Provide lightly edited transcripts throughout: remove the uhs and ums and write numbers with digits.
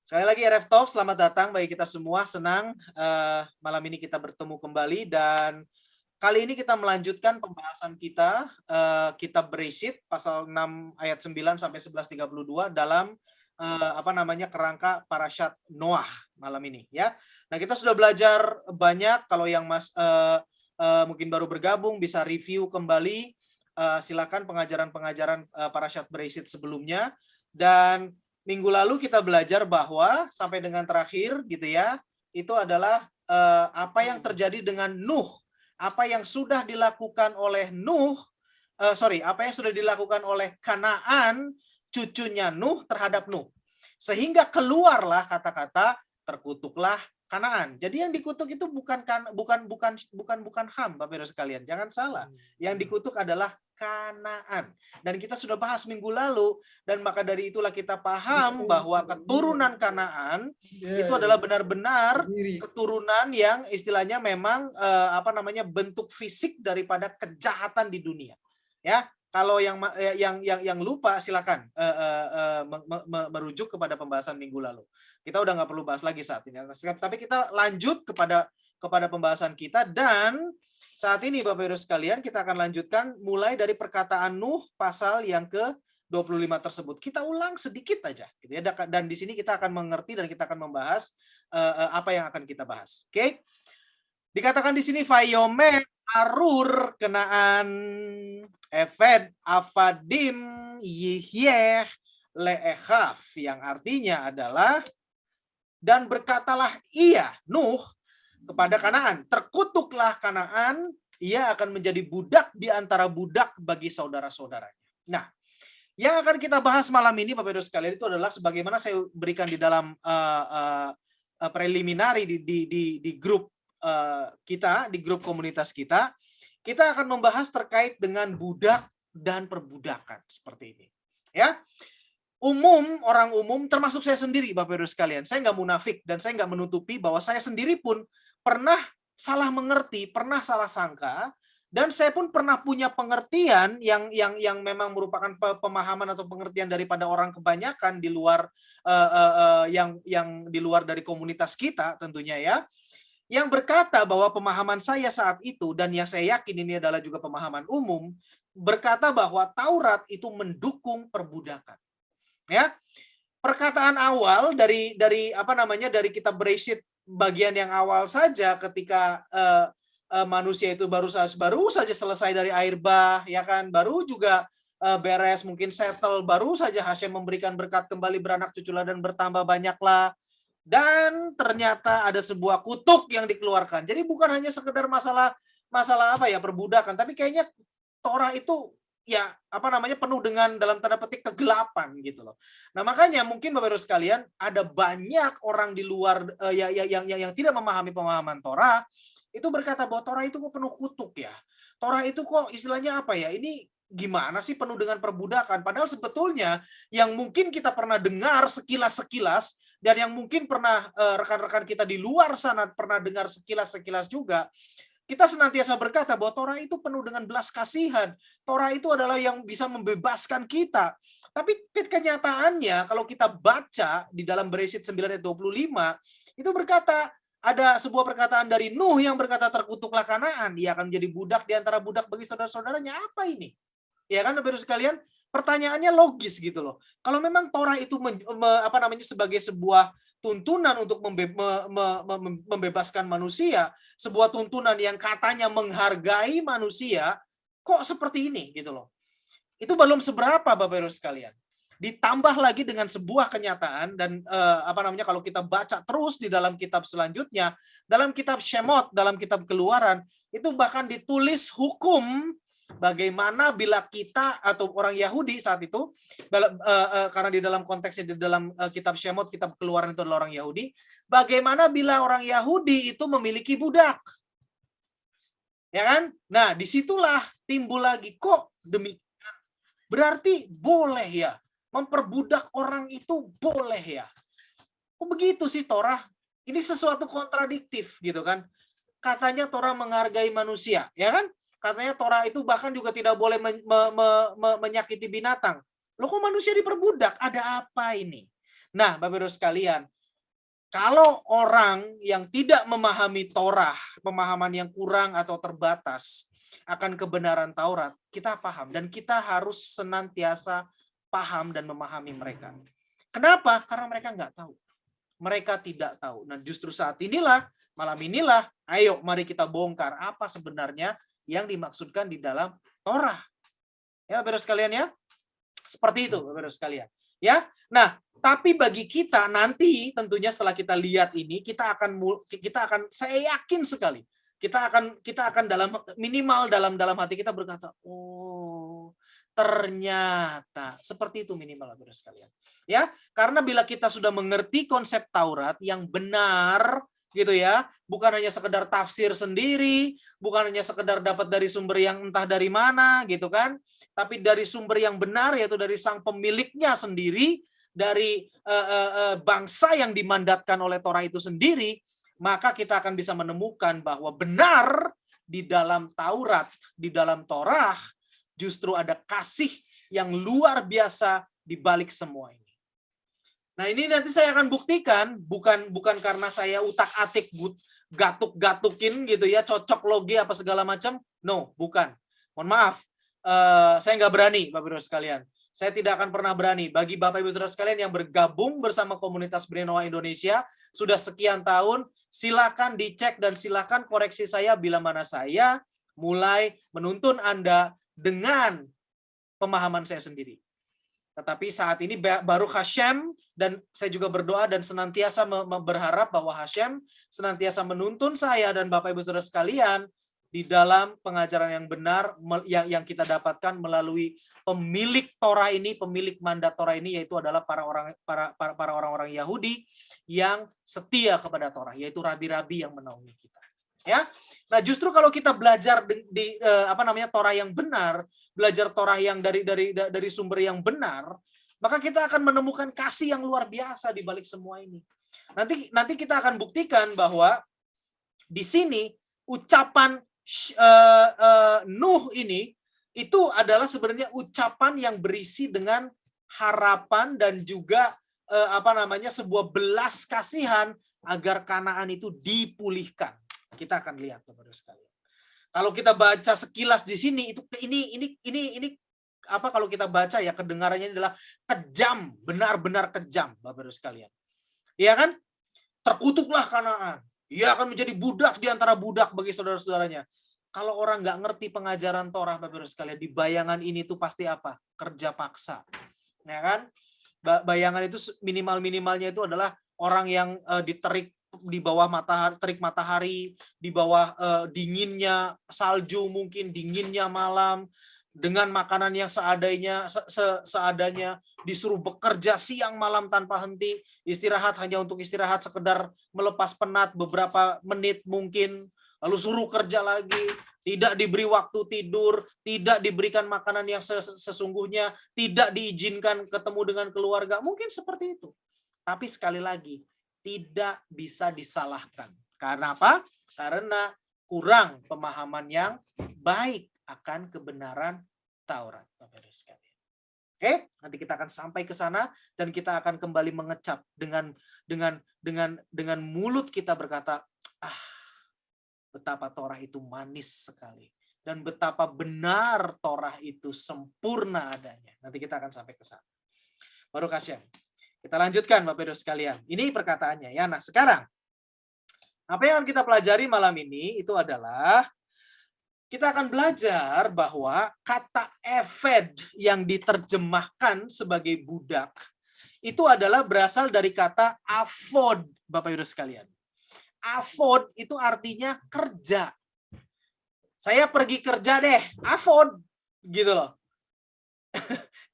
Sekali lagi RF Talk, selamat datang bagi kita semua. Senang malam ini kita bertemu kembali dan kali ini kita melanjutkan pembahasan kita kitab Bereshit pasal 6 ayat 9 sampai 11:32 dalam kerangka Parashat Noah malam ini ya. Nah, kita sudah belajar banyak. Kalau yang mungkin baru bergabung bisa review kembali, silakan pengajaran-pengajaran Parashat Bereshit sebelumnya. Dan minggu lalu kita belajar bahwa sampai dengan terakhir gitu ya, itu adalah apa yang terjadi dengan Nuh, apa yang sudah dilakukan oleh apa yang sudah dilakukan oleh Kanaan, cucunya Nuh terhadap Nuh. Sehingga keluarlah kata-kata terkutuklah Kanaan. Jadi yang dikutuk itu bukan Ham, Bapak Ibu sekalian. Jangan salah. Yang dikutuk adalah Kanaan. Dan kita sudah bahas minggu lalu, dan maka dari itulah kita paham bahwa keturunan Kanaan itu adalah benar-benar keturunan yang istilahnya memang bentuk fisik daripada kejahatan di dunia. Ya, kalau yang lupa silakan merujuk kepada pembahasan minggu lalu. Kita udah nggak perlu bahas lagi saat ini. Tapi kita lanjut kepada pembahasan kita, dan saat ini Bapak Ibu sekalian kita akan lanjutkan mulai dari perkataan Nuh pasal yang ke-25 tersebut. Kita ulang sedikit aja gitu ya. Dan di sini kita akan mengerti dan kita akan membahas apa yang akan kita bahas. Oke? Dikatakan di sini Vayome Arur Kenaan Eved Avadim Yihyeh Le'echaf, yang artinya adalah dan berkatalah ia Nuh kepada Kanaan, terkutuklah Kanaan, ia akan menjadi budak di antara budak bagi saudara-saudaranya. Nah, yang akan kita bahas malam ini Bapak Ibu sekalian itu adalah sebagaimana saya berikan di dalam preliminary di grup kita, di grup komunitas kita akan membahas terkait dengan budak dan perbudakan seperti ini. Ya, orang umum termasuk saya sendiri Bapak Ibu sekalian, saya nggak munafik dan saya nggak menutupi bahwa saya sendiri pun pernah salah mengerti, pernah salah sangka, dan saya pun pernah punya pengertian yang memang merupakan pemahaman atau pengertian daripada orang kebanyakan di luar yang di luar dari komunitas kita tentunya ya, yang berkata bahwa pemahaman saya saat itu dan yang saya yakin ini adalah juga pemahaman umum, berkata bahwa Taurat itu mendukung perbudakan. Ya, perkataan awal dari kitab Bereshit bagian yang awal saja, ketika manusia itu baru saja selesai dari air bah, ya kan, baru juga beres mungkin settle, baru saja Hashem memberikan berkat kembali, beranak cuculah dan bertambah banyaklah, dan ternyata ada sebuah kutuk yang dikeluarkan. Jadi bukan hanya sekedar masalah perbudakan, tapi kayaknya Torah itu penuh dengan dalam tanda petik kegelapan gitu loh. Nah, makanya mungkin Bapak Ibu sekalian ada banyak orang di luar yang tidak memahami pemahaman Torah itu berkata bahwa Torah itu kok penuh kutuk ya. Torah itu kok istilahnya apa ya? Ini gimana sih penuh dengan perbudakan? Padahal sebetulnya yang mungkin kita pernah dengar sekilas-sekilas, dan yang mungkin pernah rekan-rekan kita di luar sana pernah dengar sekilas-sekilas juga, kita senantiasa berkata bahwa Torah itu penuh dengan belas kasihan. Torah itu adalah yang bisa membebaskan kita. Tapi kenyataannya kalau kita baca di dalam Bereshit 9 ayat 25, itu berkata, ada sebuah perkataan dari Nuh yang berkata terkutuklah Kanaan, dia akan menjadi budak di antara budak bagi saudara-saudaranya. Apa ini? Ya kan Bapak Ibu sekalian, pertanyaannya logis gitu loh. Kalau memang Torah itu sebagai sebuah tuntunan untuk membebaskan manusia, sebuah tuntunan yang katanya menghargai manusia, kok seperti ini gitu loh. Itu belum seberapa Bapak Ibu sekalian. Ditambah lagi dengan sebuah kenyataan, dan kalau kita baca terus di dalam kitab selanjutnya, dalam kitab Shemot, dalam kitab Keluaran, itu bahkan ditulis hukum bagaimana bila kita atau orang Yahudi saat itu, karena di dalam konteksnya di dalam kitab Shemot, kitab Keluaran itu adalah orang Yahudi, bagaimana bila orang Yahudi itu memiliki budak. Ya kan? Nah, disitulah timbul lagi, kok demikian? Berarti boleh ya, memperbudak orang itu boleh ya. Kok begitu sih Torah? Ini sesuatu kontradiktif gitu kan. Katanya Torah menghargai manusia, ya kan? Katanya Torah itu bahkan juga tidak boleh menyakiti binatang. Loh kok manusia diperbudak? Ada apa ini? Nah, Bapak Ibu sekalian, kalau orang yang tidak memahami Torah, pemahaman yang kurang atau terbatas akan kebenaran Taurat, kita paham dan kita harus senantiasa paham dan memahami mereka. Kenapa? Karena mereka nggak tahu. Mereka tidak tahu. Nah, justru saat inilah, malam inilah, ayo mari kita bongkar apa sebenarnya yang dimaksudkan di dalam Torah. Ya, Bapak sekalian ya. Seperti itu, Bapak sekalian. Ya. Nah, tapi bagi kita nanti tentunya setelah kita lihat ini, kita akan saya yakin sekali kita akan minimal dalam hati kita berkata, oh, ternyata seperti itu minimal, Bapak sekalian. Ya, karena bila kita sudah mengerti konsep Taurat yang benar gitu ya, bukan hanya sekedar tafsir sendiri, bukan hanya sekedar dapat dari sumber yang entah dari mana gitu kan, tapi dari sumber yang benar, yaitu dari sang pemiliknya sendiri, dari bangsa yang dimandatkan oleh Torah itu sendiri, maka kita akan bisa menemukan bahwa benar di dalam Taurat, di dalam Torah, justru ada kasih yang luar biasa di balik semua ini. Nah, ini nanti saya akan buktikan, bukan karena saya utak-atik gatuk-gatukin gitu ya, cocok logi apa segala macam. No, bukan. Mohon maaf. Saya nggak berani, Bapak Ibu sekalian. Saya tidak akan pernah berani. Bagi Bapak Ibu Saudara sekalian yang bergabung bersama komunitas Brenoa Indonesia sudah sekian tahun, silakan dicek dan silakan koreksi saya bila mana saya mulai menuntun Anda dengan pemahaman saya sendiri. Tetapi saat ini baru Hashem, dan saya juga berdoa dan senantiasa berharap bahwa Hashem senantiasa menuntun saya dan Bapak Ibu Saudara sekalian di dalam pengajaran yang benar yang kita dapatkan melalui pemilik Torah ini, pemilik mandat Torah ini, yaitu adalah para orang-orang Yahudi yang setia kepada Torah, yaitu rabi-rabi yang menaungi kita. Ya, nah justru kalau kita belajar di Torah yang benar, belajar Torah yang dari sumber yang benar, maka kita akan menemukan kasih yang luar biasa di balik semua ini. Nanti kita akan buktikan bahwa di sini ucapan Nuh ini itu adalah sebenarnya ucapan yang berisi dengan harapan dan juga sebuah belas kasihan agar Kanaan itu dipulihkan. Kita akan lihat, Bapak-Bapak sekalian. Kalau kita baca sekilas di sini ini kalau kita baca ya kedengarannya adalah kejam, benar-benar kejam, Bapak-Bapak sekalian. Iya kan? Terkutuklah Kanaan. Ia akan menjadi budak di antara budak bagi saudara-saudaranya. Kalau orang nggak ngerti pengajaran Torah, Bapak-Bapak sekalian, di bayangan ini tuh pasti apa? Kerja paksa. Ya kan? Bayangan itu minimal-minimalnya itu adalah orang yang diterik di bawah terik matahari, di bawah dinginnya salju, mungkin dinginnya malam, dengan makanan yang seadanya, disuruh bekerja siang malam tanpa henti, istirahat hanya untuk istirahat, sekedar melepas penat beberapa menit mungkin, lalu suruh kerja lagi, tidak diberi waktu tidur, tidak diberikan makanan yang sesungguhnya, tidak diizinkan ketemu dengan keluarga, mungkin seperti itu. Tapi sekali lagi, tidak bisa disalahkan. Karena apa? Karena kurang pemahaman yang baik akan kebenaran Taurat, Bapak-Bapak sekalian. Oke, nanti kita akan sampai ke sana dan kita akan kembali mengecap dengan mulut kita berkata, betapa Torah itu manis sekali dan betapa benar Torah itu sempurna adanya. Nanti kita akan sampai ke sana. Baru Hashem. Kita lanjutkan, Bapak-Bapak sekalian. Ini perkataannya ya. Nah, sekarang apa yang akan kita pelajari malam ini itu adalah kita akan belajar bahwa kata eved yang diterjemahkan sebagai budak itu adalah berasal dari kata avod, Bapak-Ibu sekalian. Avod itu artinya kerja. Saya pergi kerja deh, avod, gitu loh.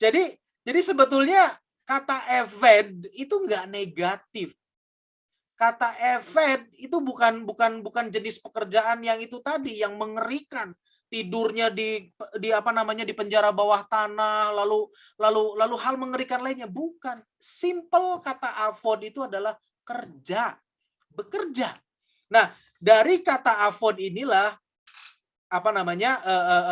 Jadi sebetulnya kata eved itu nggak negatif. Kata eved itu bukan jenis pekerjaan yang itu tadi yang mengerikan, tidurnya di penjara bawah tanah, lalu hal mengerikan lainnya, bukan. Simple, kata avod itu adalah kerja, bekerja. Nah, dari kata avod inilah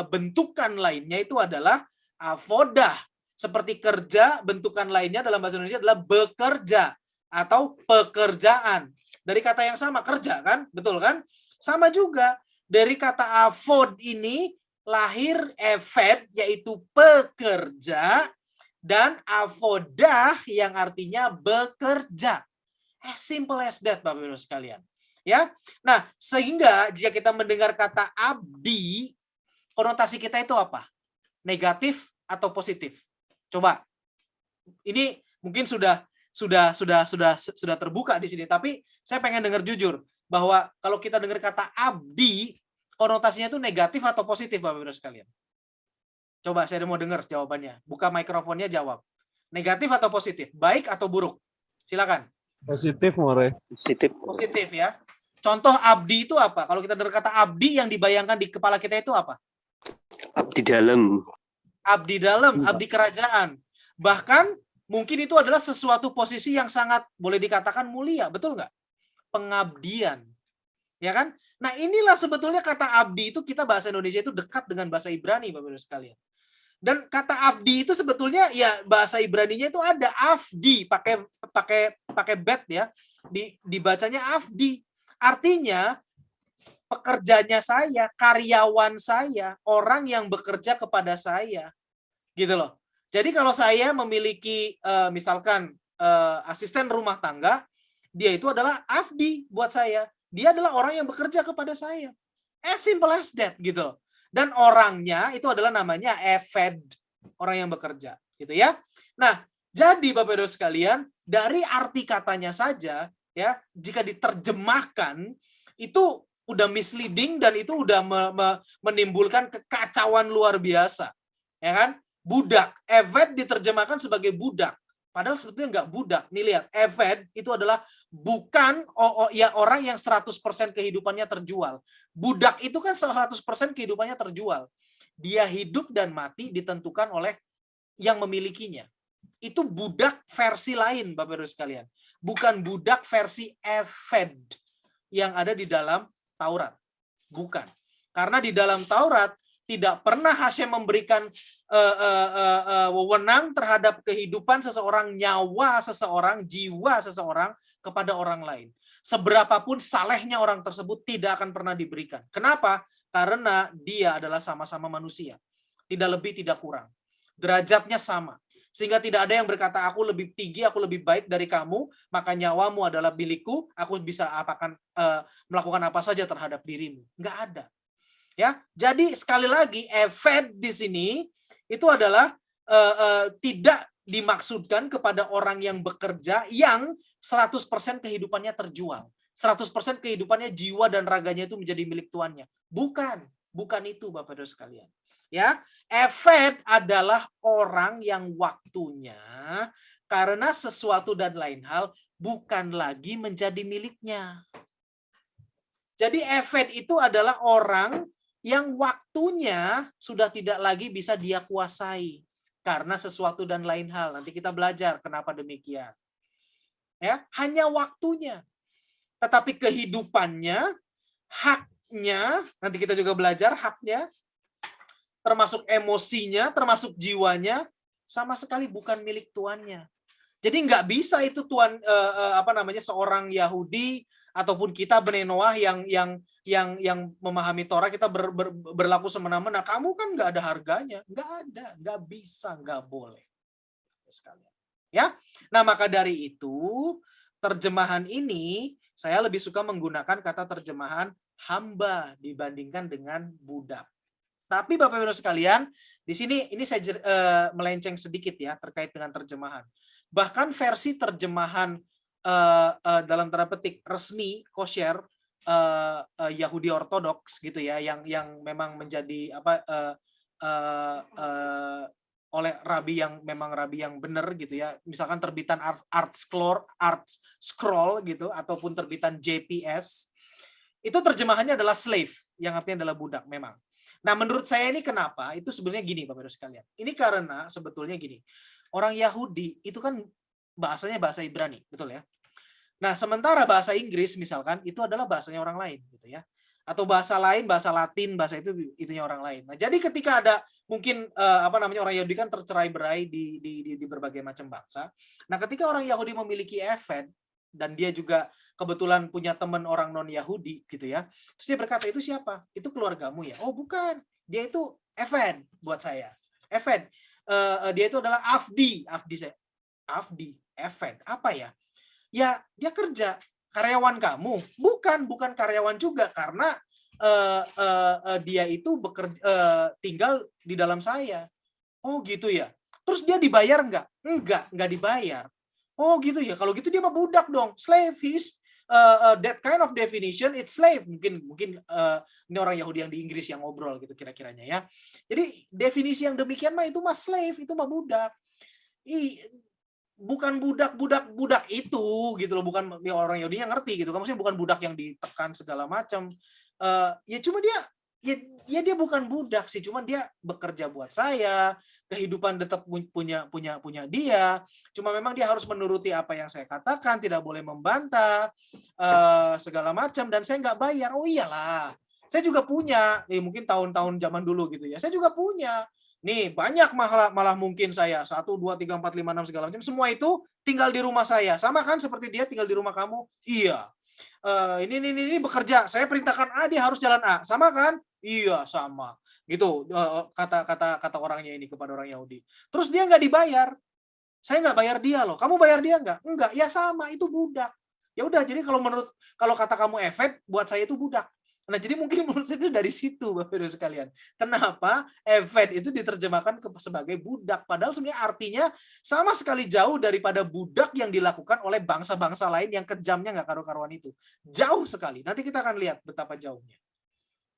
bentukan lainnya itu adalah avodah, Seperti kerja, bentukan lainnya dalam bahasa Indonesia adalah bekerja atau pekerjaan. Dari kata yang sama, kerja kan? Betul kan? Sama juga dari kata avod ini lahir eved yaitu pekerja dan avodah yang artinya bekerja. As simple as that, Bapak Ibu sekalian. Ya. Nah, sehingga jika kita mendengar kata abdi, konotasi kita itu apa? Negatif atau positif? Coba. Ini mungkin sudah terbuka di sini, tapi saya pengen dengar jujur bahwa kalau kita dengar kata abdi, konotasinya itu negatif atau positif, Bapak Ibu sekalian? Coba saya mau dengar jawabannya. Buka mikrofonnya, jawab. Negatif atau positif? Baik atau buruk? Silakan. Positif, More. Positif. Positif ya. Contoh abdi itu apa? Kalau kita dengar kata abdi, yang dibayangkan di kepala kita itu apa? Abdi dalam. Abdi dalam, abdi kerajaan. Bahkan mungkin itu adalah sesuatu posisi yang sangat boleh dikatakan mulia, betul nggak? Pengabdian. Ya kan? Nah, inilah sebetulnya kata abdi itu, kita bahasa Indonesia itu dekat dengan bahasa Ibrani, Bapak Ibu sekalian. Dan kata abdi itu sebetulnya ya bahasa Ibraninya itu ada afdi, pakai bet ya. Dibacanya afdi. Artinya pekerjanya saya, karyawan saya, orang yang bekerja kepada saya. Gitu loh. Jadi kalau saya memiliki misalkan asisten rumah tangga, dia itu adalah afdi buat saya. Dia adalah orang yang bekerja kepada saya. As simple as that gitu. Dan orangnya itu adalah namanya eved, orang yang bekerja, gitu ya. Nah, jadi Bapak Ibu sekalian, dari arti katanya saja ya, jika diterjemahkan itu udah misleading dan itu udah menimbulkan kekacauan luar biasa. Ya kan? Budak, eved diterjemahkan sebagai budak. Padahal sebetulnya nggak budak. Nih lihat, eved itu adalah bukan ya orang yang 100% kehidupannya terjual. Budak itu kan 100% kehidupannya terjual. Dia hidup dan mati ditentukan oleh yang memilikinya. Itu budak versi lain, Bapak Ibu sekalian. Bukan budak versi eved yang ada di dalam Taurat. Bukan. Karena di dalam Taurat tidak pernah Hashem memberikan wewenang terhadap kehidupan seseorang, nyawa seseorang, jiwa seseorang kepada orang lain. Seberapapun salehnya orang tersebut tidak akan pernah diberikan. Kenapa? Karena dia adalah sama-sama manusia. Tidak lebih, tidak kurang. Derajatnya sama. Sehingga tidak ada yang berkata, aku lebih tinggi, aku lebih baik dari kamu, maka nyawamu adalah milikku, aku bisa melakukan apa saja terhadap dirimu. Nggak ada. Ya, jadi sekali lagi eved di sini itu adalah tidak dimaksudkan kepada orang yang bekerja yang 100% kehidupannya terjual. 100% kehidupannya, jiwa dan raganya itu menjadi milik tuannya. Bukan itu Bapak Ibu sekalian. Ya, eved adalah orang yang waktunya karena sesuatu dan lain hal bukan lagi menjadi miliknya. Jadi eved itu adalah orang yang waktunya sudah tidak lagi bisa dia kuasai karena sesuatu dan lain hal. Nanti kita belajar kenapa demikian. Ya, hanya waktunya. Tetapi kehidupannya, haknya, nanti kita juga belajar haknya, termasuk emosinya, termasuk jiwanya, sama sekali bukan milik tuannya. Jadi nggak bisa itu tuan seorang Yahudi ataupun kita Bnei Noah yang memahami Torah, kita berlaku semena-mena. Kamu kan nggak ada harganya, nggak ada, nggak bisa, nggak boleh. Ya, nah maka dari itu terjemahan ini saya lebih suka menggunakan kata terjemahan hamba dibandingkan dengan budak. Tapi Bapak Ibu sekalian, di sini ini saya melenceng sedikit ya terkait dengan terjemahan. Bahkan versi terjemahan dalam tanda petik resmi kosher Yahudi Ortodoks gitu ya, yang memang menjadi oleh rabi yang memang rabi yang benar gitu ya, misalkan terbitan Art Scroll gitu ataupun terbitan JPS, itu terjemahannya adalah slave yang artinya adalah budak memang. Nah, menurut saya ini kenapa? Itu sebenarnya gini Bapak Ibu sekalian. Ini karena sebetulnya gini. Orang Yahudi itu kan bahasanya bahasa Ibrani, betul ya? Nah, sementara bahasa Inggris misalkan itu adalah bahasanya orang lain gitu ya. atau bahasa lain, bahasa Latin, bahasa itunya orang lain. Nah, jadi ketika ada mungkin orang Yahudi kan tercerai-berai di berbagai macam bangsa. Nah, ketika orang Yahudi memiliki Eved dan dia juga kebetulan punya teman orang non-Yahudi gitu ya. Terus dia berkata, "Itu siapa? Itu keluargamu ya?" "Oh, bukan. Dia itu Eved buat saya." Eved. Dia itu adalah Avdi. Eved. Apa ya? Ya, dia kerja. Karyawan kamu? Bukan karyawan juga karena dia itu tinggal di dalam saya. Oh gitu ya. Terus dia dibayar nggak? Enggak dibayar. Oh gitu ya. Kalau gitu dia mah budak dong. Slave. He's that kind of definition. It's slave. Mungkin ini orang Yahudi yang di Inggris yang ngobrol gitu kira-kiranya ya. Jadi definisi yang demikian mah itu mah slave, itu mah budak. Bukan budak itu gitu loh, bukan orang Yahudi yang ngerti gitu kan, maksudnya bukan budak yang ditekan segala macam. Ya cuma dia bukan budak sih, cuma dia bekerja buat saya, kehidupan tetap punya dia, cuma memang dia harus menuruti apa yang saya katakan, tidak boleh membantah segala macam, dan saya nggak bayar. Oh iyalah, saya juga punya, mungkin tahun-tahun zaman dulu gitu ya, saya juga punya. Nih banyak malah mungkin saya 1, 2, 3, 4, 5, 6 segala macam, semua itu tinggal di rumah saya, sama kan seperti dia tinggal di rumah kamu. Iya. Ini bekerja, saya perintahkan A, dia harus jalan A, sama kan? Iya sama. Gitu kata orangnya ini kepada orang Yahudi. Terus dia nggak dibayar, saya nggak bayar dia loh. Kamu bayar dia nggak? Enggak. Ya sama, itu budak. Ya udah, jadi kalau kata kamu Eved, buat saya itu budak. Nah, jadi mungkin menurut saya itu dari situ, Bapak Ibu sekalian. Kenapa Eved itu diterjemahkan sebagai budak? Padahal sebenarnya artinya sama sekali jauh daripada budak yang dilakukan oleh bangsa-bangsa lain yang kejamnya nggak karu-karuan itu. Jauh sekali. Nanti kita akan lihat betapa jauhnya.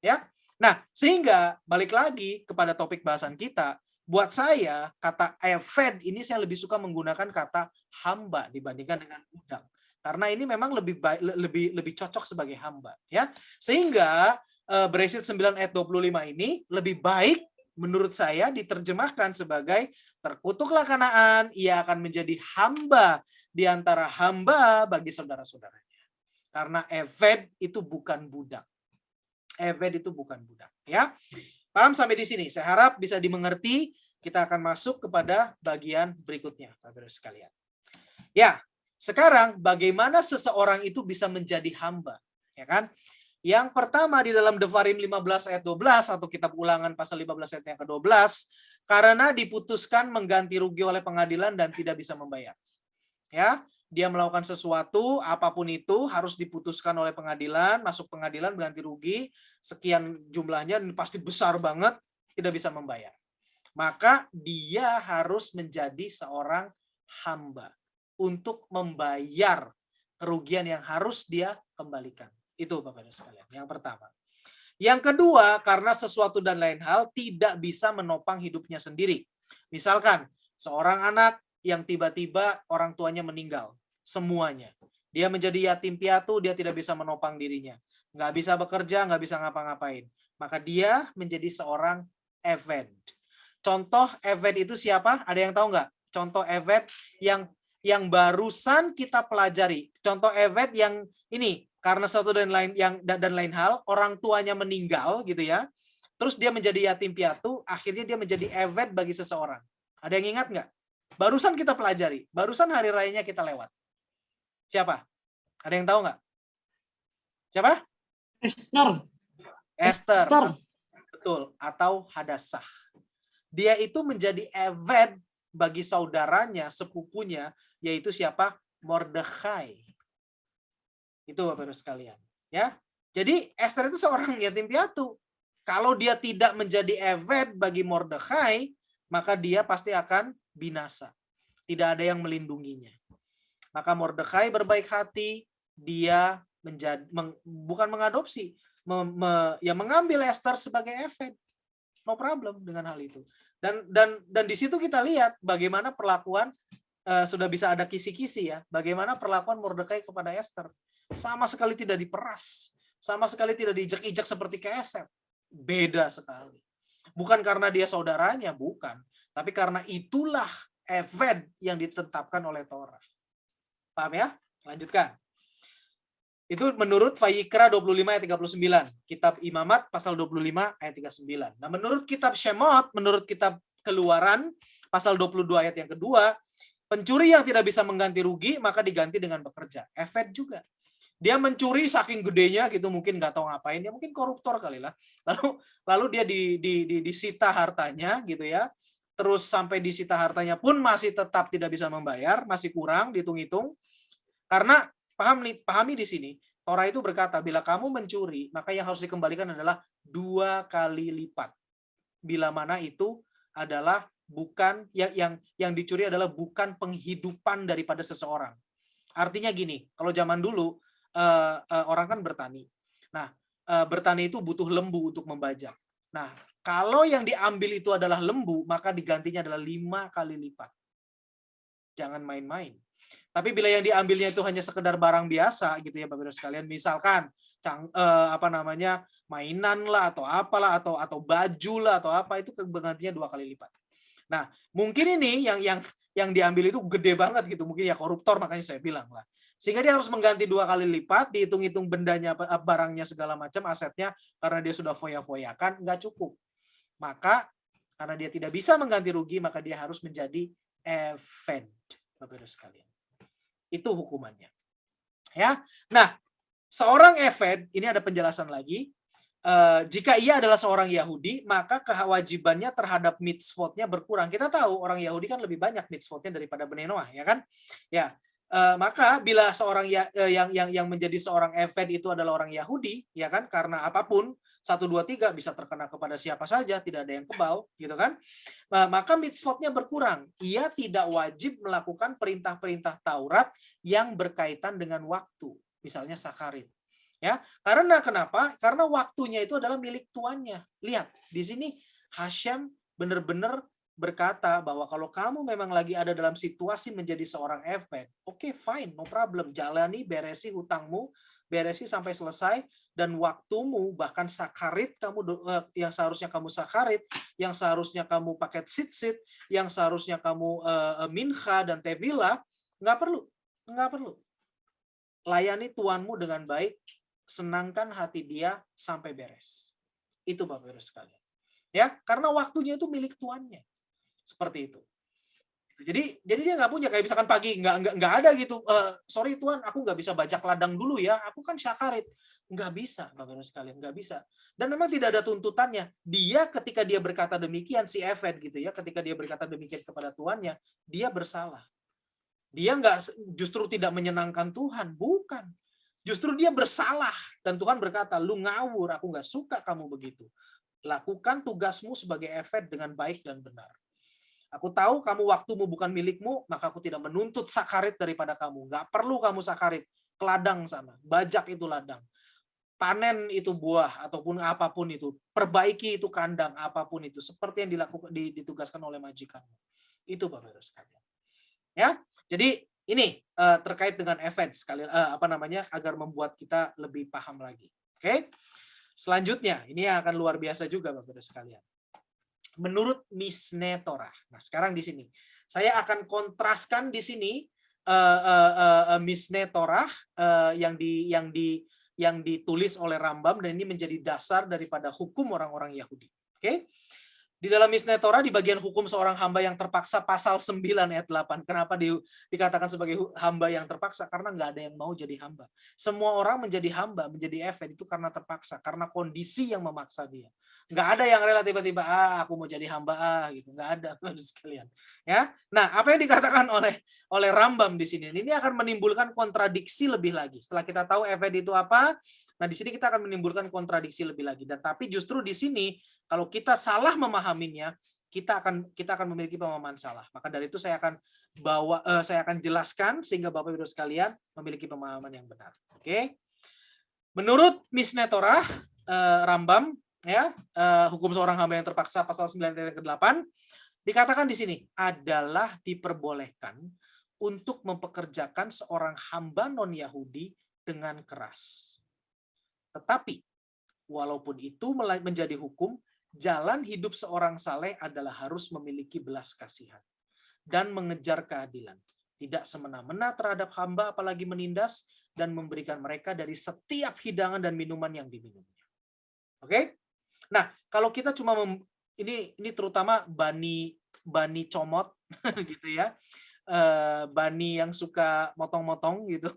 Ya. Nah, sehingga balik lagi kepada topik bahasan kita, buat saya kata Eved ini saya lebih suka menggunakan kata hamba dibandingkan dengan budak. Karena ini memang lebih cocok sebagai hamba, ya. Sehingga Beresit 9 ayat 25 ini lebih baik menurut saya diterjemahkan sebagai terkutuklah Kanaan, ia akan menjadi hamba di antara hamba bagi saudara-saudaranya. Karena Eved itu bukan budak. Eved itu bukan budak, ya. Paham sampai di sini? Saya harap bisa dimengerti. Kita akan masuk kepada bagian berikutnya, Bapak-Ibu sekalian. Ya, sekarang bagaimana seseorang itu bisa menjadi hamba, ya kan? Yang pertama di dalam Devarim 15 ayat 12 atau kitab Ulangan pasal 15 ayat yang ke-12, karena diputuskan mengganti rugi oleh pengadilan dan tidak bisa membayar. Ya, dia melakukan sesuatu apapun itu harus diputuskan oleh pengadilan, masuk pengadilan ganti rugi sekian jumlahnya pasti besar banget, tidak bisa membayar. Maka dia harus menjadi seorang hamba untuk membayar kerugian yang harus dia kembalikan. Itu Bapak-Ibu sekalian. Yang pertama. Yang kedua, karena sesuatu dan lain hal tidak bisa menopang hidupnya sendiri. Misalkan seorang anak yang tiba-tiba orang tuanya meninggal. Semuanya. Dia menjadi yatim piatu, dia tidak bisa menopang dirinya. Nggak bisa bekerja, nggak bisa ngapa-ngapain. Maka dia menjadi seorang Eved. Contoh Eved itu siapa? Ada yang tahu nggak? Contoh Eved yang barusan kita pelajari. Contoh Eved yang ini, karena satu dan lain hal, orang tuanya meninggal gitu ya. Terus dia menjadi yatim piatu, akhirnya dia menjadi Eved bagi seseorang. Ada yang ingat nggak? Barusan kita pelajari, barusan hari rayanya kita lewat. Siapa? Ada yang tahu nggak? Siapa? Esther. Betul, atau Hadassah. Dia itu menjadi Eved bagi saudaranya, sepupunya, yaitu siapa? Mordekhai. Itu Bapak-Ibu sekalian. Ya, jadi Esther itu seorang yatim piatu. Kalau dia tidak menjadi Eved bagi Mordekhai, maka dia pasti akan binasa. Tidak ada yang melindunginya. Maka Mordekhai berbaik hati, dia bukan mengadopsi, mengambil Esther sebagai Eved. No problem dengan hal itu. Dan di situ kita lihat bagaimana perlakuan sudah bisa ada kisi-kisi ya. Bagaimana perlakuan Mordekhai kepada Esther. Sama sekali tidak diperas. Sama sekali tidak diijek-ijek seperti Kesed. Beda sekali. Bukan karena dia saudaranya, bukan. Tapi karena itulah Eved yang ditetapkan oleh Torah. Paham ya? Lanjutkan. Itu menurut Vayikra 25 ayat 39. Kitab Imamat pasal 25 ayat 39. Nah, menurut kitab Shemot, menurut kitab Keluaran pasal 22 ayat yang kedua, pencuri yang tidak bisa mengganti rugi maka diganti dengan bekerja. Efed juga. Dia mencuri saking gedenya gitu, mungkin nggak tahu ngapain, dia mungkin koruptor kali lah. Lalu dia disita hartanya gitu ya. Terus sampai disita hartanya pun masih tetap tidak bisa membayar, masih kurang dihitung-hitung. Karena pahami di sini, Torah itu berkata, bila kamu mencuri, maka yang harus dikembalikan adalah 2 kali lipat. Bila mana itu adalah bukan yang dicuri adalah bukan penghidupan daripada seseorang. Artinya gini, kalau zaman dulu orang kan bertani. Nah, bertani itu butuh lembu untuk membajak. Nah, kalau yang diambil itu adalah lembu, maka digantinya adalah 5 kali lipat. Jangan main-main. Tapi bila yang diambilnya itu hanya sekedar barang biasa gitu ya Bapak Ibu sekalian, misalkan mainan lah atau apalah atau baju lah atau apa, itu kegantinya 2 kali lipat. Nah, mungkin ini yang diambil itu gede banget gitu, mungkin ya koruptor, makanya saya bilang lah. Sehingga dia harus mengganti 2 kali lipat, dihitung-hitung bendanya, barangnya segala macam, asetnya, karena dia sudah foya-foyakan, nggak cukup. Maka karena dia tidak bisa mengganti rugi, maka dia harus menjadi eved, Bapak Ibu sekalian. Itu hukumannya. Ya. Nah, seorang eved, ini ada penjelasan lagi. Jika ia adalah seorang Yahudi, maka kewajibannya terhadap mitzvotnya berkurang. Kita tahu orang Yahudi kan lebih banyak mitzvotnya daripada Bnei Noah, ya kan? Ya. Maka bila seorang yang menjadi seorang eved itu adalah orang Yahudi, ya kan? Karena apapun 1, 2, 3 bisa terkena kepada siapa saja, tidak ada yang kebal, gitu kan? Maka mitzvotnya berkurang. Ia tidak wajib melakukan perintah-perintah Taurat yang berkaitan dengan waktu, misalnya sakarit. Ya, karena kenapa? Karena waktunya itu adalah milik tuannya. Lihat, di sini Hashem benar-benar berkata bahwa kalau kamu memang lagi ada dalam situasi menjadi seorang eved, oke, fine, no problem. Jalani, beresi hutangmu, beresi sampai selesai, dan waktumu, bahkan sakarit kamu yang seharusnya kamu sakarit, yang seharusnya kamu pakai tzitzit, yang seharusnya kamu mincha dan tevila, nggak perlu. Layani tuanmu dengan baik, senangkan hati dia sampai beres. Itu Bapak Ibu sekalian. Ya, karena waktunya itu milik tuannya. Seperti itu. Jadi dia nggak punya, kayak misalkan pagi nggak ada gitu. Sorry Tuhan, aku nggak bisa bajak ladang dulu ya. Aku kan syakarit. Nggak bisa, Bapak Ibu sekalian, nggak bisa. Dan memang tidak ada tuntutannya. Dia ketika dia berkata demikian, si eved gitu ya, ketika dia berkata demikian kepada tuannya, dia bersalah. Dia nggak justru tidak menyenangkan Tuhan, bukan. Justru dia bersalah dan Tuhan berkata, lu ngawur, aku nggak suka kamu begitu. Lakukan tugasmu sebagai eved dengan baik dan benar. Aku tahu kamu waktumu bukan milikmu, maka aku tidak menuntut sakarit daripada kamu. Nggak perlu kamu sakarit ke ladang sana, bajak itu ladang, panen itu buah ataupun apapun itu, perbaiki itu kandang apapun itu, seperti yang ditugaskan oleh majikanmu. Itu Bapak Ibu sekalian. Ya, jadi ini terkait dengan event sekali agar membuat kita lebih paham lagi. Oke. Selanjutnya, ini akan luar biasa juga Bapak Ibu sekalian. Menurut Mishneh Torah. Nah, sekarang di sini saya akan kontraskan di sini Mishneh Torah yang ditulis oleh Rambam, dan ini menjadi dasar daripada hukum orang-orang Yahudi. Oke. Di dalam Mishneh Torah di bagian hukum seorang hamba yang terpaksa pasal 9 ayat 8. Kenapa dikatakan sebagai hamba yang terpaksa? Karena nggak ada yang mau jadi hamba. Semua orang menjadi hamba, menjadi eved itu karena terpaksa, karena kondisi yang memaksa dia. Nggak ada yang rela tiba-tiba, aku mau jadi hamba gitu. Nggak ada sekalian. Ya. Nah, apa yang dikatakan oleh Rambam di sini? Ini akan menimbulkan kontradiksi lebih lagi. Setelah kita tahu eved itu apa, nah di sini kita akan menimbulkan kontradiksi lebih lagi. Dan tapi justru di sini kalau kita salah memahaminya, kita akan memiliki pemahaman salah. Maka dari itu saya akan jelaskan sehingga Bapak Ibu sekalian memiliki pemahaman yang benar. Oke. Menurut Mishneh Torah Rambam, ya, hukum seorang hamba yang terpaksa pasal 9 ayat ke-8 dikatakan di sini adalah diperbolehkan untuk mempekerjakan seorang hamba non-Yahudi dengan keras. Tetapi walaupun itu menjadi hukum, jalan hidup seorang saleh adalah harus memiliki belas kasihan dan mengejar keadilan. Tidak semena-mena terhadap hamba apalagi menindas, dan memberikan mereka dari setiap hidangan dan minuman yang diminumnya. Oke? Nah, kalau kita cuma ini terutama bani comot gitu ya. Bani yang suka motong-motong gitu.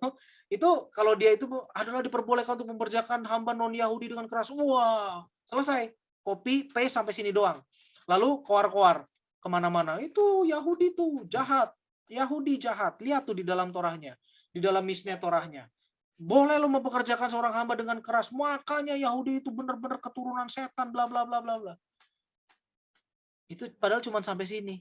Itu kalau dia itu adalah diperbolehkan untuk memperjakan hamba non-Yahudi dengan keras. Wah, selesai. Copy, paste sampai sini doang. Lalu koar-koar kemana-mana. Itu Yahudi tuh jahat. Yahudi jahat. Lihat tuh di dalam Torahnya. Di dalam Mishneh Torahnya. Boleh lo mempekerjakan seorang hamba dengan keras. Makanya Yahudi itu benar-benar keturunan setan. Bla bla bla bla bla. Itu padahal cuma sampai sini.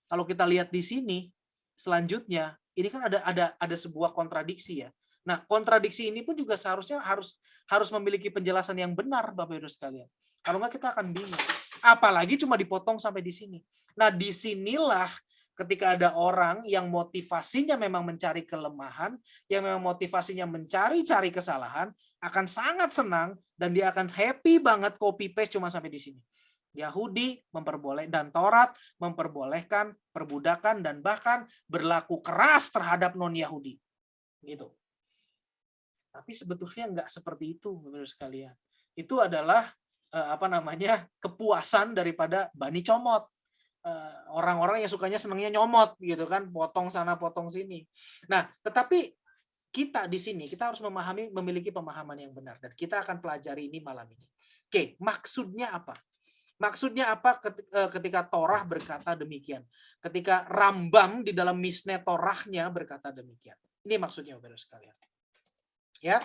Kalau kita lihat di sini, selanjutnya, ini kan ada sebuah kontradiksi ya. Nah, kontradiksi ini pun juga seharusnya harus memiliki penjelasan yang benar, Bapak Ibu sekalian. Kalau nggak kita akan bingung. Apalagi cuma dipotong sampai di sini. Nah, disinilah ketika ada orang yang motivasinya memang mencari kelemahan, yang memang motivasinya mencari-cari kesalahan, akan sangat senang dan dia akan happy banget copy paste cuma sampai di sini. Yahudi dan Taurat memperbolehkan perbudakan dan bahkan berlaku keras terhadap non-Yahudi. Gitu. Tapi sebetulnya nggak seperti itu, menurut sekalian. Itu adalah kepuasan daripada bani comot. Orang-orang yang sukanya senangnya nyomot gitu kan, potong sana potong sini. Nah, tetapi kita di sini kita harus memiliki pemahaman yang benar dan kita akan pelajari ini malam ini. Oke, maksudnya apa? Maksudnya apa ketika Torah berkata demikian? Ketika Rambam di dalam Mishneh Torahnya berkata demikian. Ini maksudnya, Bapak sekalian. Ya.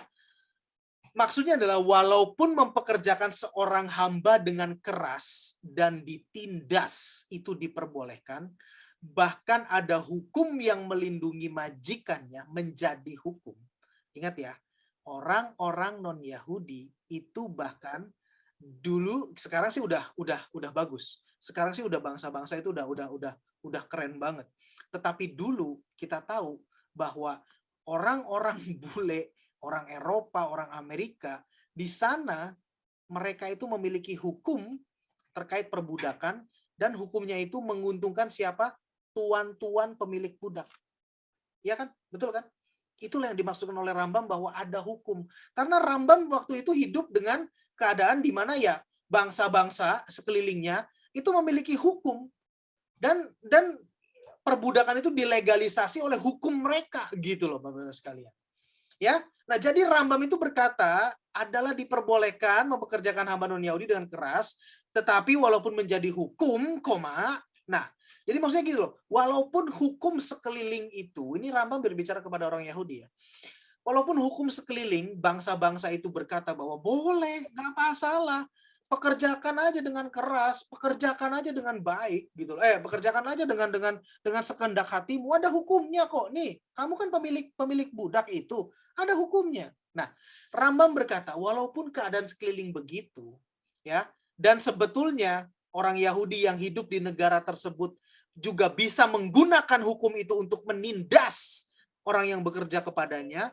Maksudnya adalah walaupun mempekerjakan seorang hamba dengan keras dan ditindas itu diperbolehkan, bahkan ada hukum yang melindungi majikannya menjadi hukum. Ingat ya, orang-orang non-Yahudi itu bahkan dulu, sekarang sih udah bagus. Sekarang sih udah bangsa-bangsa itu udah keren banget. Tetapi dulu kita tahu bahwa orang-orang bule, orang Eropa, orang Amerika, di sana mereka itu memiliki hukum terkait perbudakan dan hukumnya itu menguntungkan siapa? Tuan-tuan pemilik budak. Ya kan? Betul kan? Itulah yang dimaksudkan oleh Rambam bahwa ada hukum. Karena Rambam waktu itu hidup dengan keadaan di mana ya bangsa-bangsa sekelilingnya itu memiliki hukum dan perbudakan itu dilegalisasi oleh hukum mereka gitu loh Bapak-Ibu sekalian. Ya. Nah, jadi Rambam itu berkata adalah diperbolehkan mempekerjakan hamba non-Yahudi dengan keras, tetapi walaupun menjadi hukum, nah, jadi maksudnya gini loh, walaupun hukum sekeliling itu, ini Rambam berbicara kepada orang Yahudi ya. Walaupun hukum sekeliling bangsa-bangsa itu berkata bahwa boleh, nggak masalah, pekerjakan aja dengan keras, pekerjakan aja dengan baik gitu. Pekerjakan aja dengan sekehendak hatimu, ada hukumnya kok. Nih, kamu kan pemilik budak itu, ada hukumnya. Nah, Rambam berkata, walaupun keadaan sekeliling begitu, ya, dan sebetulnya orang Yahudi yang hidup di negara tersebut juga bisa menggunakan hukum itu untuk menindas orang yang bekerja kepadanya.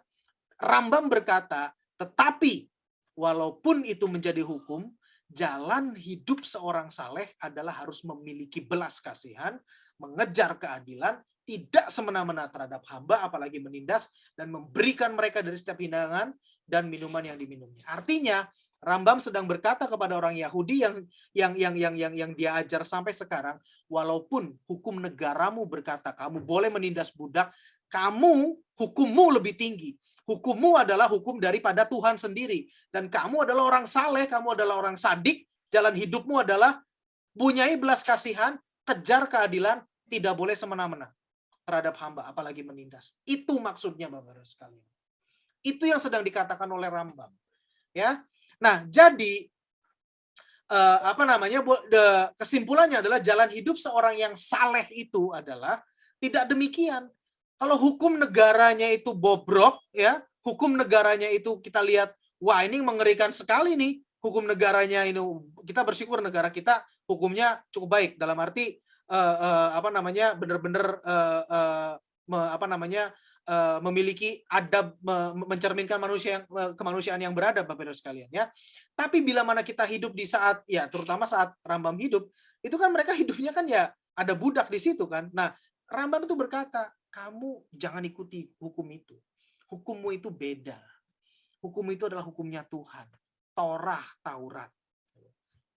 Rambam berkata, tetapi walaupun itu menjadi hukum, jalan hidup seorang saleh adalah harus memiliki belas kasihan, mengejar keadilan, tidak semena-mena terhadap hamba, apalagi menindas, dan memberikan mereka dari setiap hidangan dan minuman yang diminumnya. Artinya, Rambam sedang berkata kepada orang Yahudi yang dia ajar sampai sekarang, walaupun hukum negaramu berkata kamu boleh menindas budak, hukummu lebih tinggi. Hukummu adalah hukum daripada Tuhan sendiri. Dan kamu adalah orang saleh, kamu adalah orang sadik, jalan hidupmu adalah punyai belas kasihan, kejar keadilan, tidak boleh semena-mena terhadap hamba, apalagi menindas. Itu maksudnya Bapak-Ibu sekalian. Itu yang sedang dikatakan oleh Rambam. Ya. Nah, jadi kesimpulannya adalah jalan hidup seorang yang saleh itu adalah tidak demikian. Kalau hukum negaranya itu bobrok, ya, hukum negaranya itu kita lihat, wah ini mengerikan sekali nih, hukum negaranya ini, kita bersyukur negara kita hukumnya cukup baik dalam arti benar-benar memiliki adab, mencerminkan kemanusiaan yang beradab, Bapak Ibu sekalian, ya. Tapi bila mana kita hidup di saat, ya terutama saat Rambam hidup, itu kan mereka hidupnya kan ya ada budak di situ kan. Nah, Rambam itu berkata, kamu jangan ikuti hukum itu. Hukummu itu beda. Hukum itu adalah hukumnya Tuhan. Torah, Taurat.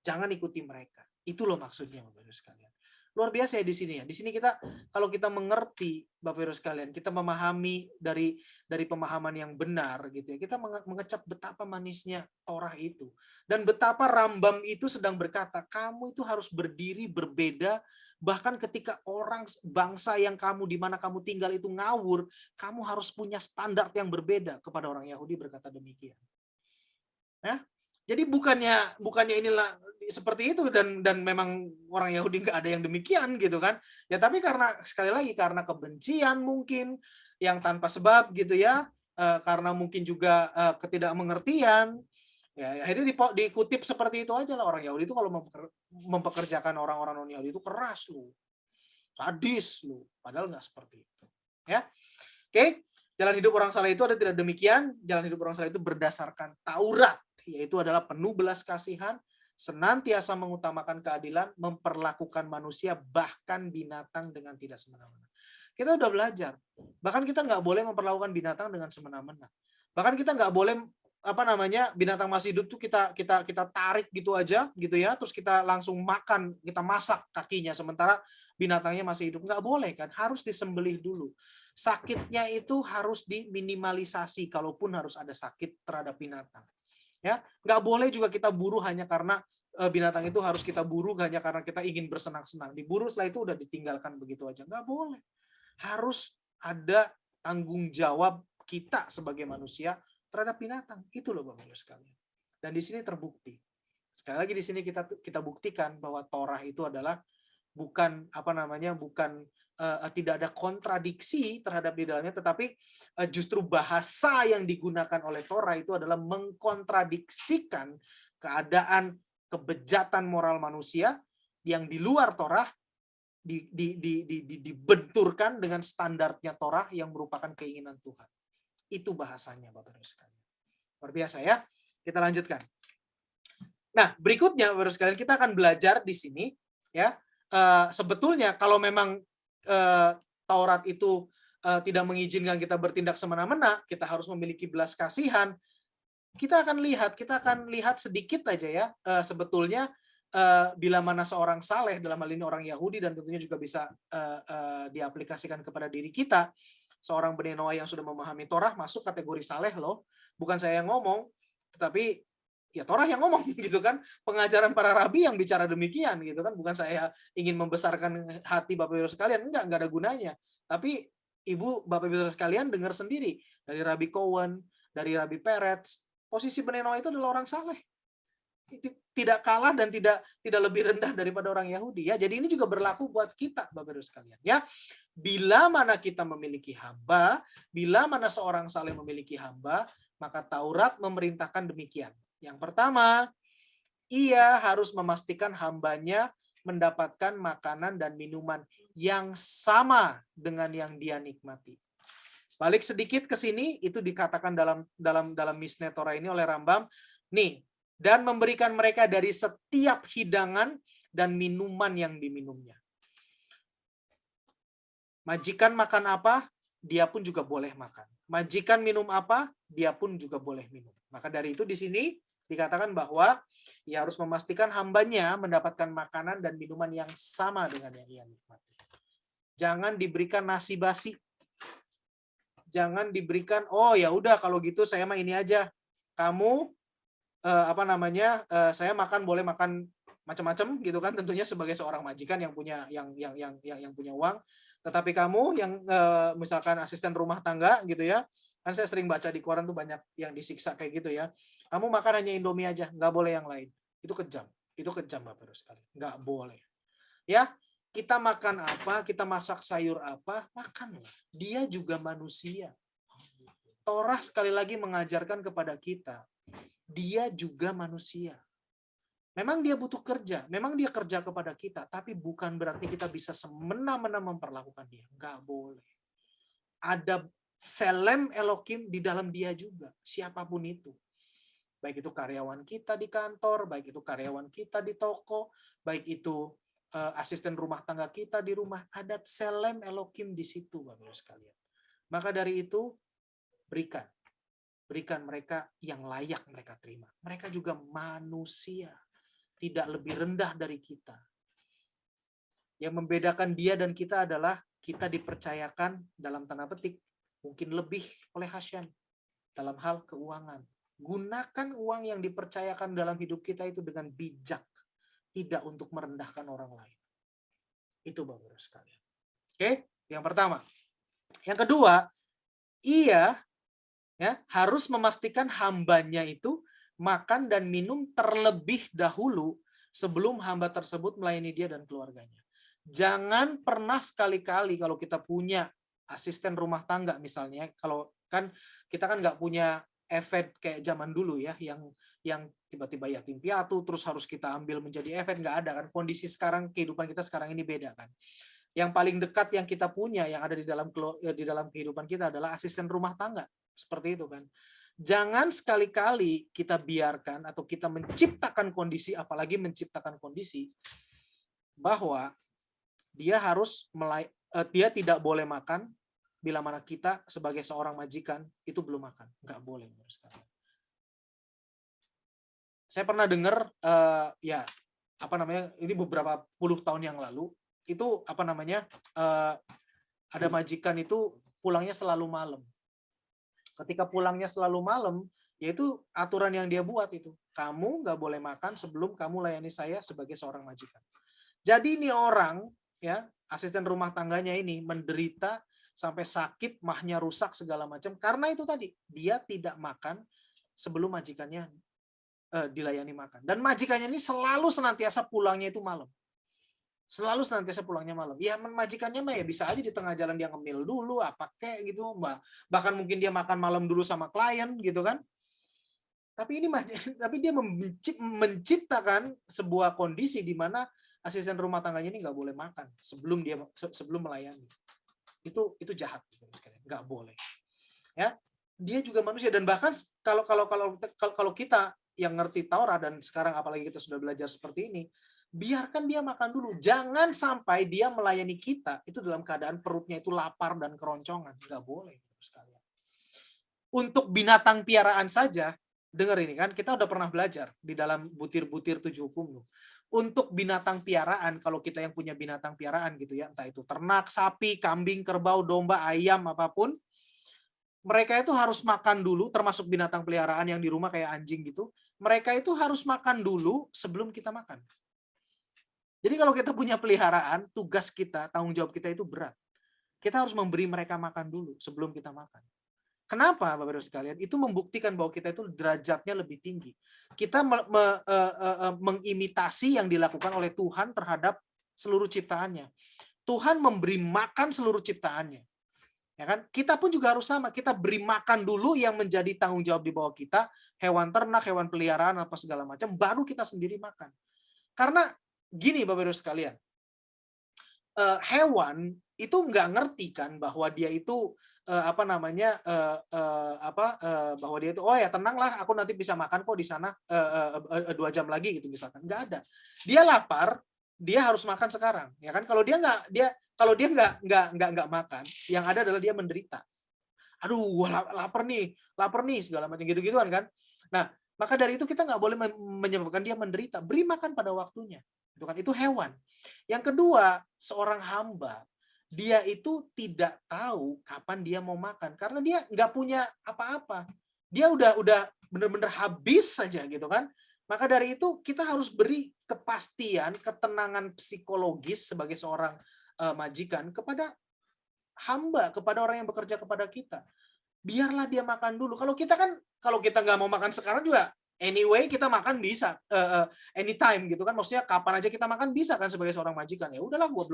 Jangan ikuti mereka. Itu loh maksudnya, Bapak Ibu sekalian. Luar biasa ya di sini ya. Di sini kita, kalau kita mengerti, Bapak Ibu sekalian, kita memahami dari pemahaman yang benar gitu ya. Kita mengecap betapa manisnya Torah itu, dan betapa Rambam itu sedang berkata, kamu itu harus berdiri berbeda. Bahkan ketika orang bangsa yang di mana kamu tinggal itu ngawur, kamu harus punya standar yang berbeda. Kepada orang Yahudi berkata demikian. Ya, jadi bukannya inilah seperti itu, dan memang orang Yahudi nggak ada yang demikian gitu kan ya, tapi karena sekali lagi karena kebencian mungkin yang tanpa sebab gitu ya, karena mungkin juga ketidakmengertian ya, akhirnya dikutip seperti itu aja lah. Orang Yahudi itu kalau mempekerjakan orang-orang non Yahudi itu keras lu, sadis lu, padahal nggak seperti itu ya. Oke, jalan hidup orang saleh itu ada tidak demikian. Jalan hidup orang saleh itu berdasarkan Taurat, yaitu adalah penuh belas kasihan, senantiasa mengutamakan keadilan, memperlakukan manusia bahkan binatang dengan tidak semena-mena. Kita udah belajar, bahkan kita nggak boleh memperlakukan binatang dengan semena-mena. Bahkan kita nggak boleh binatang masih hidup tuh kita tarik gitu aja gitu ya, terus kita langsung makan, kita masak kakinya sementara binatangnya masih hidup. Nggak boleh kan, harus disembelih dulu. Sakitnya itu harus diminimalisasi, kalaupun harus ada sakit terhadap binatang. Ya, nggak boleh juga kita buru hanya karena binatang itu harus kita buru hanya karena kita ingin bersenang-senang. Diburu setelah itu udah ditinggalkan begitu aja. Nggak boleh. Harus ada tanggung jawab kita sebagai manusia terhadap binatang. Itu loh Bapak Ibu sekalian. Dan di sini terbukti. Sekali lagi di sini kita buktikan bahwa Torah itu adalah bukan tidak ada kontradiksi terhadap di dalamnya, tetapi justru bahasa yang digunakan oleh Torah itu adalah mengkontradiksikan keadaan kebejatan moral manusia yang di luar Torah, dibenturkan dengan standarnya Torah yang merupakan keinginan Tuhan. Itu bahasanya Bapak Ibu sekalian. Luar biasa ya. Kita lanjutkan. Nah, berikutnya Bapak Ibu sekalian, kita akan belajar di sini ya. Sebetulnya kalau memang Taurat itu tidak mengizinkan kita bertindak semena-mena, kita harus memiliki belas kasihan. Kita akan lihat sedikit aja ya, sebetulnya bila mana seorang saleh, dalam hal ini orang Yahudi, dan tentunya juga bisa diaplikasikan kepada diri kita. Seorang Bnei Noah yang sudah memahami Torah masuk kategori saleh loh. Bukan saya yang ngomong, tetapi ya Torah yang ngomong gitu kan, pengajaran para rabi yang bicara demikian gitu kan, bukan saya ingin membesarkan hati Bapak Ibu sekalian, enggak ada gunanya. Tapi Ibu Bapak Ibu sekalian dengar sendiri dari Rabi Cohen, dari Rabi Peretz, posisi Bnei Noah itu adalah orang saleh. Tidak kalah dan tidak lebih rendah daripada orang Yahudi ya. Jadi ini juga berlaku buat kita Bapak Ibu sekalian ya. Bila mana kita memiliki hamba, bila mana seorang saleh memiliki hamba, maka Taurat memerintahkan demikian. Yang pertama, ia harus memastikan hambanya mendapatkan makanan dan minuman yang sama dengan yang dia nikmati. Balik sedikit ke sini, itu dikatakan dalam Mishneh Torah ini oleh Rambam, nih, dan memberikan mereka dari setiap hidangan dan minuman yang diminumnya. Majikan makan apa, dia pun juga boleh makan. Majikan minum apa, dia pun juga boleh minum. Maka dari itu di sini dikatakan bahwa ia harus memastikan hambanya mendapatkan makanan dan minuman yang sama dengan yang ia nikmati. Jangan diberikan nasi basi. Jangan diberikan, oh ya udah kalau gitu saya mah ini aja. Kamu saya makan boleh makan macam-macam gitu kan, tentunya sebagai seorang majikan yang punya punya uang. Tetapi kamu yang misalkan asisten rumah tangga gitu ya, kan saya sering baca di koran tuh banyak yang disiksa kayak gitu ya. Kamu makan hanya Indomie aja, nggak boleh yang lain. Itu kejam Bapak Ibu sekalian. Nggak boleh. Ya, kita makan apa, kita masak sayur apa, makanlah. Dia juga manusia. Torah sekali lagi mengajarkan kepada kita, dia juga manusia. Memang dia butuh kerja, memang dia kerja kepada kita, tapi bukan berarti kita bisa semena-mena memperlakukan dia. Nggak boleh. Ada Selem Elohim di dalam dia juga, siapapun itu. Baik itu karyawan kita di kantor, baik itu karyawan kita di toko, baik itu asisten rumah tangga kita di rumah, ada Selem Elohim di situ, Bapak Ibu sekalian. Maka dari itu, berikan. Berikan mereka yang layak mereka terima. Mereka juga manusia, tidak lebih rendah dari kita. Yang membedakan dia dan kita adalah kita dipercayakan dalam tanda petik mungkin lebih oleh Hasyam dalam hal keuangan. Gunakan uang yang dipercayakan dalam hidup kita itu dengan bijak, tidak untuk merendahkan orang lain. Itu Bapak-Ibu sekalian. Oke, yang pertama. Yang kedua, ia harus memastikan hambanya itu makan dan minum terlebih dahulu sebelum hamba tersebut melayani dia dan keluarganya. Jangan pernah sekali-kali kalau kita punya asisten rumah tangga misalnya, kalau kan kita kan nggak punya event kayak zaman dulu ya, yang tiba-tiba yatim piatu terus harus kita ambil menjadi event, nggak ada kan. Kondisi sekarang, kehidupan kita sekarang ini beda kan. Yang paling dekat yang kita punya yang ada di dalam kehidupan kita adalah asisten rumah tangga. Seperti itu kan. Jangan sekali-kali kita biarkan atau kita menciptakan kondisi, apalagi menciptakan kondisi bahwa dia dia tidak boleh makan bila mana kita sebagai seorang majikan itu belum makan. Nggak boleh. Saya pernah dengar ini beberapa puluh tahun yang lalu itu ada majikan itu pulangnya selalu malam. Ketika pulangnya selalu malam, yaitu aturan yang dia buat itu. Kamu nggak boleh makan sebelum kamu layani saya sebagai seorang majikan. Jadi ini orang, ya, asisten rumah tangganya ini menderita sampai sakit, mahnya rusak segala macam karena itu tadi dia tidak makan sebelum majikannya dilayani makan. Dan majikannya ini selalu senantiasa pulangnya itu malam. Selalu senantiasa pulangnya malam. Ya majikannya mah ya bisa aja di tengah jalan dia ngemil dulu apa kayak gitu, bahkan mungkin dia makan malam dulu sama klien gitu kan. Tapi dia menciptakan sebuah kondisi di mana asisten rumah tangganya ini nggak boleh makan sebelum melayani. Itu jahat, nggak boleh. Ya, dia juga manusia dan bahkan kalau kita yang ngerti Taurat dan sekarang apalagi kita sudah belajar seperti ini, biarkan dia makan dulu. Jangan sampai dia melayani kita itu dalam keadaan perutnya itu lapar dan keroncongan. Nggak boleh. Untuk binatang piaraan saja, dengar ini kan, kita udah pernah belajar di dalam butir-butir 7 hukum. Untuk binatang piaraan, kalau kita yang punya binatang piaraan gitu ya, entah itu ternak, sapi, kambing, kerbau, domba, ayam, apapun, mereka itu harus makan dulu, termasuk binatang peliharaan yang di rumah kayak anjing gitu, mereka itu harus makan dulu sebelum kita makan. Jadi kalau kita punya peliharaan, tugas kita, tanggung jawab kita itu berat. Kita harus memberi mereka makan dulu sebelum kita makan. Kenapa, Bapak-Ibu sekalian? Itu membuktikan bahwa kita itu derajatnya lebih tinggi. Kita mengimitasi yang dilakukan oleh Tuhan terhadap seluruh ciptaannya. Tuhan memberi makan seluruh ciptaannya. Ya kan? Kita pun juga harus sama. Kita beri makan dulu yang menjadi tanggung jawab di bawah kita, hewan ternak, hewan peliharaan, apa segala macam, baru kita sendiri makan. Karena gini Bapak-Ibu sekalian, hewan itu nggak ngerti kan bahwa dia itu bahwa dia itu oh ya tenanglah aku nanti bisa makan kok di sana 2 jam lagi gitu misalkan. Nggak ada. Dia lapar, dia harus makan sekarang ya kan. Kalau dia nggak makan, yang ada adalah dia menderita. Aduh, lapar nih segala macam gitu-gituan kan. Nah, maka dari itu kita nggak boleh menyebabkan dia menderita. Beri makan pada waktunya. Itu hewan. Yang kedua, seorang hamba, dia itu tidak tahu kapan dia mau makan karena dia nggak punya apa-apa. Dia udah benar-benar habis saja gitu kan. Maka dari itu kita harus beri kepastian, ketenangan psikologis sebagai seorang majikan kepada hamba, kepada orang yang bekerja kepada kita. Biarlah dia makan dulu. Kalau kita nggak mau makan sekarang juga, anyway kita makan bisa anytime gitu kan. Maksudnya kapan aja kita makan bisa kan sebagai seorang majikan. Ya udahlah, gue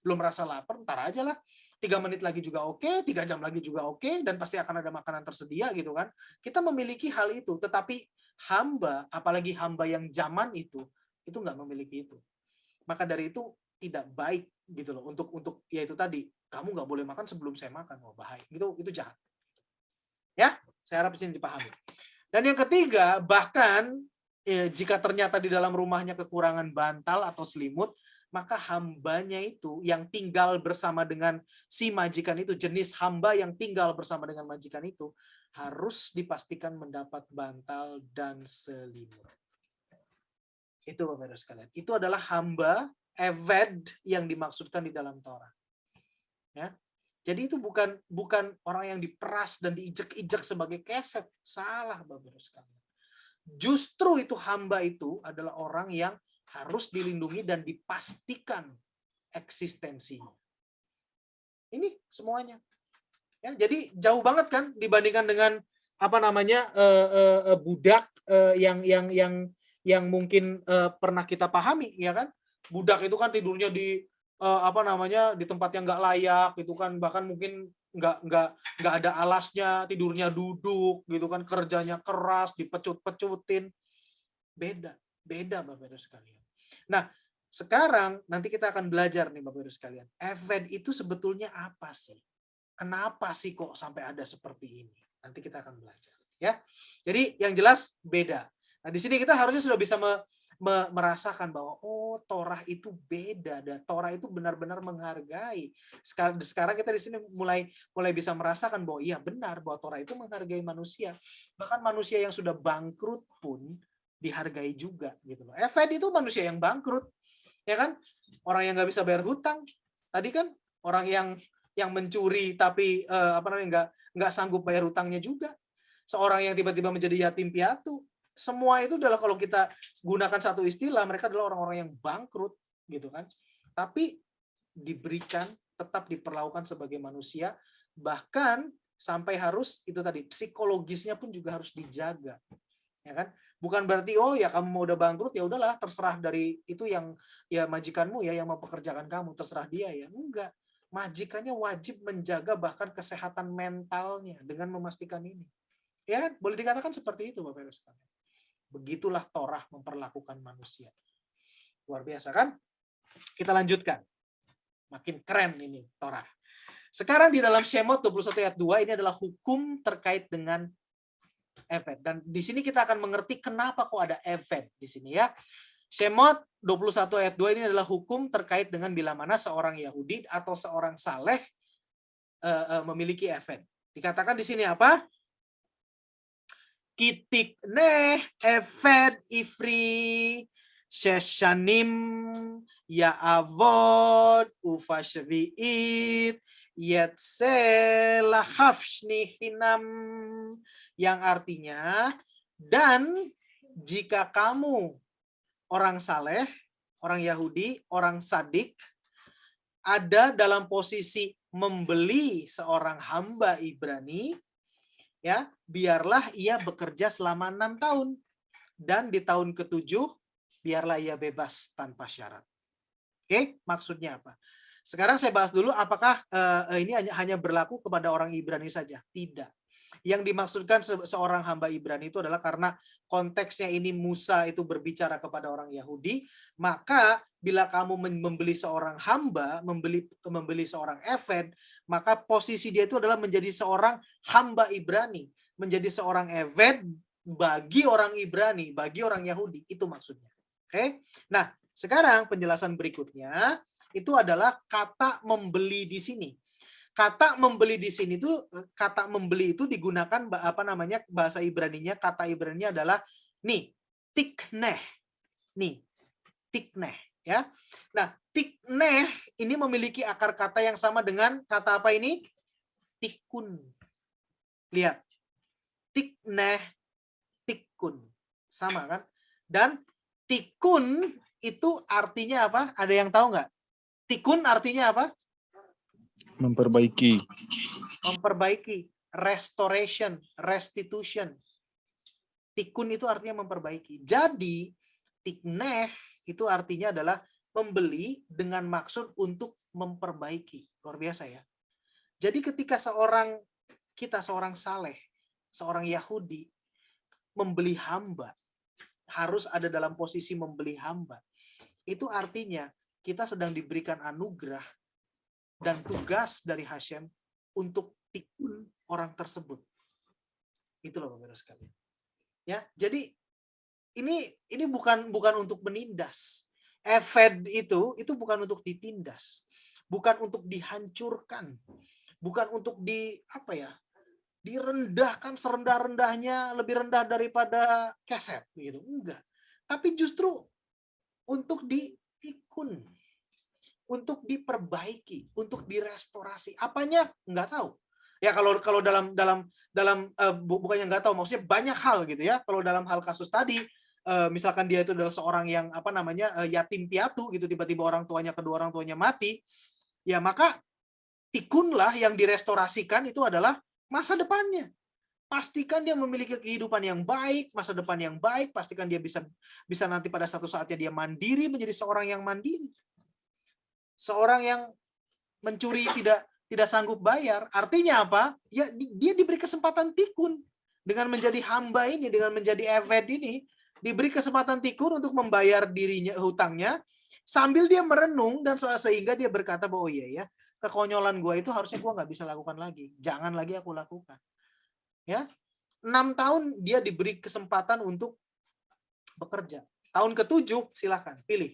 belum merasa lapar, ntar aja lah. 3 menit lagi juga oke, 3 jam lagi juga oke, dan pasti akan ada makanan tersedia gitu kan. Kita memiliki hal itu, tetapi hamba, apalagi hamba yang zaman itu nggak memiliki itu. Maka dari itu tidak baik gitu loh untuk ya itu tadi, kamu nggak boleh makan sebelum saya makan. Wah, bahaya. Itu jahat. Ya, saya harap di sini dipahami. Dan yang ketiga, bahkan jika ternyata di dalam rumahnya kekurangan bantal atau selimut, maka hambanya itu yang tinggal bersama dengan si majikan itu, jenis hamba yang tinggal bersama dengan majikan itu, harus dipastikan mendapat bantal dan selimut. Itu Bapak Ibu sekalian. Itu adalah hamba, eved yang dimaksudkan di dalam Torah. Ya. Jadi itu bukan orang yang diperas dan diijek-ijek sebagai keset. Salah Bapak Ibu sekalian. Justru itu hamba itu adalah orang yang harus dilindungi dan dipastikan eksistensinya. Ini semuanya. Ya, jadi jauh banget kan dibandingkan dengan apa namanya budak yang mungkin pernah kita pahami, ya kan? Budak itu kan tidurnya di apa namanya di tempat yang nggak layak, gitu kan, bahkan mungkin nggak ada alasnya, tidurnya duduk, gitu kan, kerjanya keras, dipecut-pecutin, beda Bapak Ibu sekalian. Nah, sekarang nanti kita akan belajar nih Bapak Ibu sekalian, event itu sebetulnya apa sih? Kenapa sih kok sampai ada seperti ini? Nanti kita akan belajar, ya. Jadi yang jelas beda. Nah, di sini kita harusnya sudah bisa merasakan bahwa oh, Torah itu beda dan Torah itu benar-benar menghargai. Sekarang kita di sini mulai bisa merasakan bahwa iya benar bahwa Torah itu menghargai manusia. Bahkan manusia yang sudah bangkrut pun dihargai juga gitu loh. Eved itu manusia yang bangkrut, ya kan? Orang yang nggak bisa bayar hutang. Tadi kan orang yang mencuri tapi apa namanya nggak sanggup bayar hutangnya juga. Seorang yang tiba-tiba menjadi yatim piatu. Semua itu adalah kalau kita gunakan satu istilah, mereka adalah orang-orang yang bangkrut gitu kan. Tapi diberikan, tetap diperlakukan sebagai manusia, bahkan sampai harus itu tadi psikologisnya pun juga harus dijaga. Ya kan? Bukan berarti oh ya kamu mau udah bangkrut ya udahlah terserah dari itu yang ya majikanmu ya yang mempekerjakan kamu, terserah dia ya. Enggak. Majikannya wajib menjaga bahkan kesehatan mentalnya dengan memastikan ini. Ya, boleh dikatakan seperti itu Bapak Ibu sekalian. Begitulah Torah memperlakukan manusia. Luar biasa kan? Kita lanjutkan. Makin keren ini Torah. Sekarang di dalam Shemot 21 ayat 2 ini adalah hukum terkait dengan event. Dan di sini kita akan mengerti kenapa kok ada event di sini ya. Shemot 21 ayat 2 ini adalah hukum terkait dengan bila mana seorang Yahudi atau seorang saleh memiliki event. Dikatakan di sini apa? Kitik neh eved ifri sheshanim ya avod ufashviit yetselahafshni hinam, yang artinya dan jika kamu orang saleh, orang Yahudi, orang sadik ada dalam posisi membeli seorang hamba Ibrani, ya, biarlah ia bekerja selama 6 tahun. Dan di tahun ke-7, biarlah ia bebas tanpa syarat. Oke, maksudnya apa? Sekarang saya bahas dulu apakah ini hanya berlaku kepada orang Ibrani saja? Tidak. Yang dimaksudkan seorang hamba Ibrani itu adalah karena konteksnya ini Musa itu berbicara kepada orang Yahudi, maka bila kamu membeli seorang hamba, membeli seorang eved, maka posisi dia itu adalah menjadi seorang hamba Ibrani, menjadi seorang eved bagi orang Ibrani, bagi orang Yahudi, itu maksudnya. Oke. Nah, sekarang penjelasan berikutnya itu adalah kata membeli di sini. Kata membeli di sini tuh, kata membeli itu digunakan apa namanya bahasa Ibraninya, kata Ibraninya adalah nih, tikneh. Nih, tikneh ya. Nah, tikneh ini memiliki akar kata yang sama dengan kata apa ini? Tikun. Lihat. Tikneh, tikun. Sama kan? Dan tikun itu artinya apa? Ada yang tahu nggak? Tikun artinya apa? Memperbaiki. Memperbaiki, restoration, restitution. Tikun itu artinya memperbaiki. Jadi, tikneh itu artinya adalah membeli dengan maksud untuk memperbaiki. Luar biasa ya. Jadi ketika seorang saleh, seorang Yahudi membeli hamba, harus ada dalam posisi membeli hamba. Itu artinya kita sedang diberikan anugerah dan tugas dari Hashem untuk tikun orang tersebut. Itu loh Bapak-Ibu sekalian. Ya, jadi ini bukan untuk menindas. Eved itu bukan untuk ditindas, bukan untuk dihancurkan, bukan untuk direndahkan serendah-rendahnya, lebih rendah daripada keset gitu. Enggak. Tapi justru untuk dipikun, untuk diperbaiki, untuk direstorasi. Apanya nggak tahu. Ya kalau bukannya nggak tahu, maksudnya banyak hal gitu ya. Kalau dalam hal kasus tadi, misalkan dia itu adalah seorang yang yatim piatu gitu, tiba-tiba kedua orang tuanya mati, ya maka pikunlah yang direstorasikan itu adalah masa depannya. Pastikan dia memiliki kehidupan yang baik, masa depan yang baik, pastikan dia bisa nanti pada satu saatnya dia mandiri, menjadi seorang yang mandiri. Seorang yang mencuri tidak sanggup bayar, artinya apa? Ya dia diberi kesempatan tikun dengan menjadi hamba ini, dengan menjadi eved ini, diberi kesempatan tikun untuk membayar dirinya hutangnya, sambil dia merenung dan sehingga dia berkata bahwa iya ya, kekonyolan gue itu harusnya gue nggak bisa lakukan lagi, jangan lagi aku lakukan. Ya, 6 tahun dia diberi kesempatan untuk bekerja. Tahun ke-7 silakan pilih.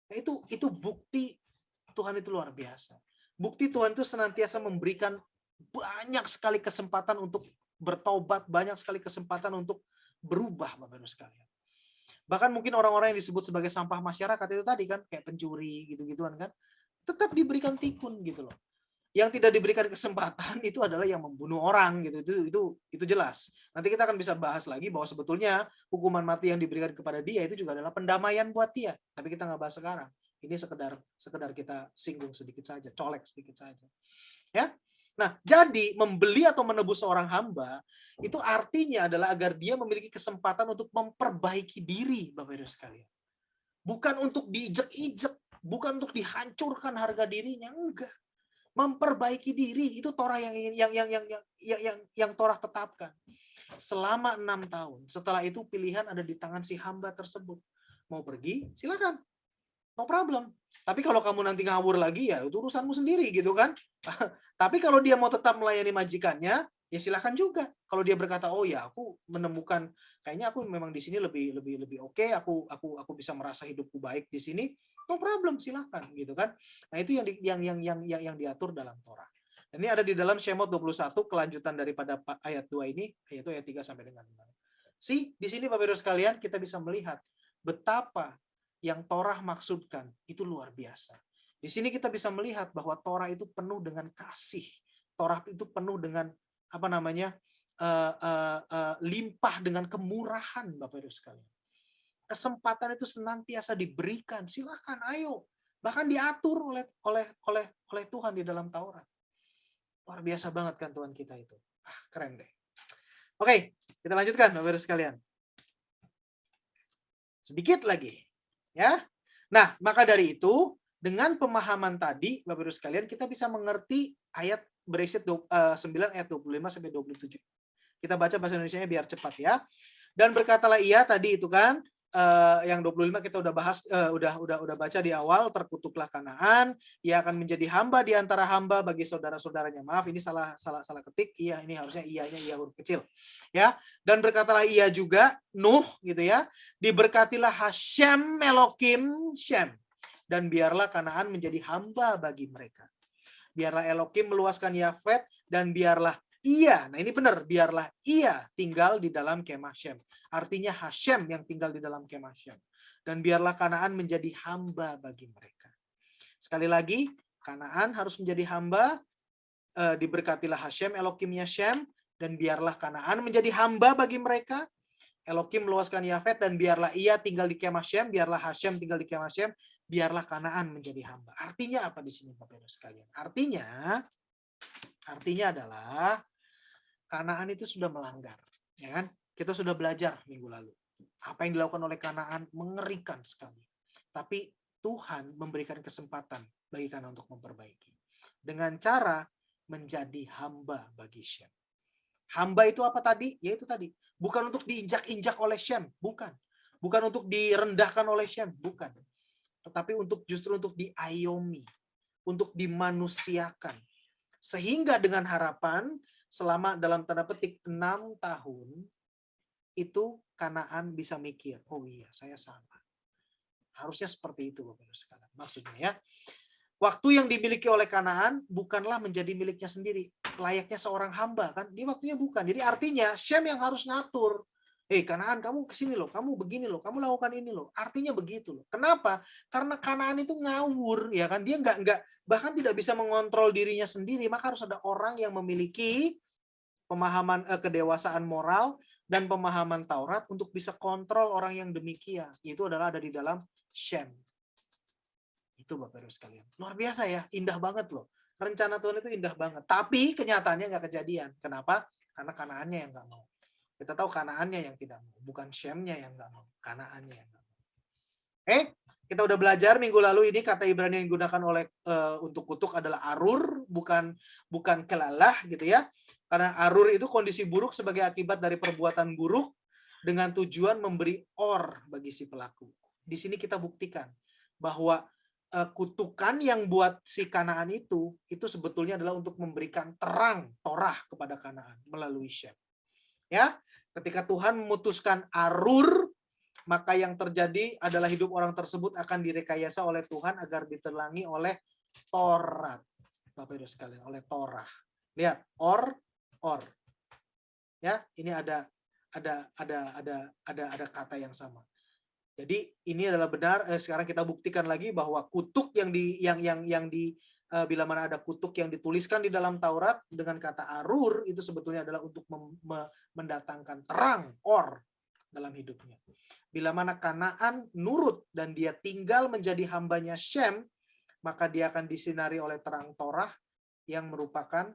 Nah, itu bukti Tuhan itu luar biasa. Bukti Tuhan itu senantiasa memberikan banyak sekali kesempatan untuk bertobat, banyak sekali kesempatan untuk berubah, Bapak Ibu sekalian. Bahkan mungkin orang-orang yang disebut sebagai sampah masyarakat itu tadi kan, kayak pencuri gitu-gituan kan, tetap diberikan tikun gitu loh. Yang tidak diberikan kesempatan itu adalah yang membunuh orang gitu. Itu jelas. Nanti kita akan bisa bahas lagi bahwa sebetulnya hukuman mati yang diberikan kepada dia itu juga adalah pendamaian buat dia. Tapi kita nggak bahas sekarang. Ini sekedar kita singgung sedikit saja, colek sedikit saja. Ya. Nah, jadi membeli atau menebus seorang hamba itu artinya adalah agar dia memiliki kesempatan untuk memperbaiki diri, Bapak Ibu sekalian. Bukan untuk diijek-ijek, bukan untuk dihancurkan harga dirinya, enggak. Memperbaiki diri itu Torah yang Torah tetapkan selama 6 tahun. Setelah itu pilihan ada di tangan si hamba tersebut. Mau pergi, silakan, no problem. Tapi kalau kamu nanti ngawur lagi, ya itu urusanmu sendiri gitu kan. Tapi kalau dia mau tetap melayani majikannya, ya silakan juga. Kalau dia berkata, oh ya aku menemukan, kayaknya aku memang di sini lebih oke, aku bisa merasa hidupku baik di sini, no problem, silakan gitu kan. Nah, itu yang diatur dalam Torah. Dan ini ada di dalam Shemot 21, kelanjutan daripada ayat 2 ini, yaitu ayat 3 sampai dengan 5. Di sini Bapak Ibu sekalian kita bisa melihat betapa yang Torah maksudkan itu luar biasa. Di sini kita bisa melihat bahwa Torah itu penuh dengan kasih. Torah itu penuh dengan limpah dengan kemurahan, Bapak Ibu sekalian. Kesempatan itu senantiasa diberikan. Silakan, ayo. Bahkan diatur oleh Tuhan di dalam Taurat. Luar biasa banget kan Tuhan kita itu. Keren deh. Oke, kita lanjutkan Bapak Ibu sekalian. Sedikit lagi. Ya. Nah, maka dari itu, dengan pemahaman tadi, Bapak Ibu sekalian, kita bisa mengerti ayat Beresyit 9 ayat 25 sampai 27. Kita baca bahasa Indonesianya biar cepat ya. Dan berkatalah ia tadi itu kan, yang 25 kita udah bahas, udah baca di awal, terkutuklah Kanaan, ia akan menjadi hamba di antara hamba bagi saudara-saudaranya. Maaf, ini salah ketik. Iya, ini harusnya ianya iya huruf kecil. Ya. Dan berkatalah ia juga Nuh gitu ya. Diberkatilah Hashem Elohim Shem, dan biarlah Kanaan menjadi hamba bagi mereka. Biarlah Elohim meluaskan Yafet, dan biarlah ia, nah ini benar, biarlah ia tinggal di dalam kemah Shem. Artinya Hashem yang tinggal di dalam kemah Shem. Dan biarlah Kanaan menjadi hamba bagi mereka. Sekali lagi, Kanaan harus menjadi hamba, diberkatilah Hashem, Elohimnya Shem, dan biarlah Kanaan menjadi hamba bagi mereka. Elohim meluaskan Yafet, dan biarlah ia tinggal di kemah Shem, biarlah Hashem tinggal di kemah Shem, biarlah Kanaan menjadi hamba. Artinya apa di sini Bapak Ibu sekalian? Artinya adalah Kanaan itu sudah melanggar, ya kan? Kita sudah belajar minggu lalu. Apa yang dilakukan oleh Kanaan mengerikan sekali. Tapi Tuhan memberikan kesempatan bagi Kanaan untuk memperbaiki. Dengan cara menjadi hamba bagi Shem. Hamba itu apa tadi? Ya itu tadi. Bukan untuk diinjak-injak oleh Shem, bukan. Bukan untuk direndahkan oleh Shem, bukan. Tetapi justru untuk diayomi, untuk dimanusiakan. Sehingga dengan harapan selama dalam tanda petik 6 tahun itu Kanaan bisa mikir, oh iya saya salah. Harusnya seperti itu Bapak Ibu sekalian. Maksudnya ya, waktu yang dimiliki oleh Kanaan bukanlah menjadi miliknya sendiri, layaknya seorang hamba kan? Di waktunya bukan. Jadi artinya Syem yang harus ngatur. Kanaan kamu kesini loh, kamu begini loh, kamu lakukan ini loh. Artinya begitu loh. Kenapa? Karena Kanaan itu ngawur, ya kan? Dia nggak bahkan tidak bisa mengontrol dirinya sendiri. Maka harus ada orang yang memiliki pemahaman kedewasaan moral dan pemahaman Taurat untuk bisa kontrol orang yang demikian. Itu adalah ada di dalam Syem. Itu Bapak Ibu sekalian. Luar biasa ya, indah banget loh. Rencana Tuhan itu indah banget. Tapi kenyataannya nggak kejadian. Kenapa? Karena Kanaannya yang nggak mau. Kita tahu Kanaannya yang tidak mau. Bukan Syemnya yang nggak mau. Kanaannya yang nggak mau. Kita udah belajar minggu lalu ini kata Ibrani yang digunakan oleh untuk kutuk adalah arur, bukan kelalah gitu ya. Karena arur itu kondisi buruk sebagai akibat dari perbuatan buruk dengan tujuan memberi or bagi si pelaku. Di sini kita buktikan bahwa kutukan yang buat si Kanaan itu sebetulnya adalah untuk memberikan terang Torah kepada Kanaan melalui Syem. Ya, ketika Tuhan memutuskan arur, maka yang terjadi adalah hidup orang tersebut akan direkayasa oleh Tuhan agar ditelangi oleh Taurat. Bapak Ibu sekalian, oleh Torah. Lihat, or. Ya, ini ada kata yang sama. Jadi ini adalah benar. Sekarang kita buktikan lagi bahwa kutuk bila mana ada kutuk yang dituliskan di dalam Taurat dengan kata arur itu sebetulnya adalah untuk mendatangkan terang or dalam hidupnya. Bila mana Kanaan nurut dan dia tinggal menjadi hambanya Syem, maka dia akan disinari oleh terang Torah yang merupakan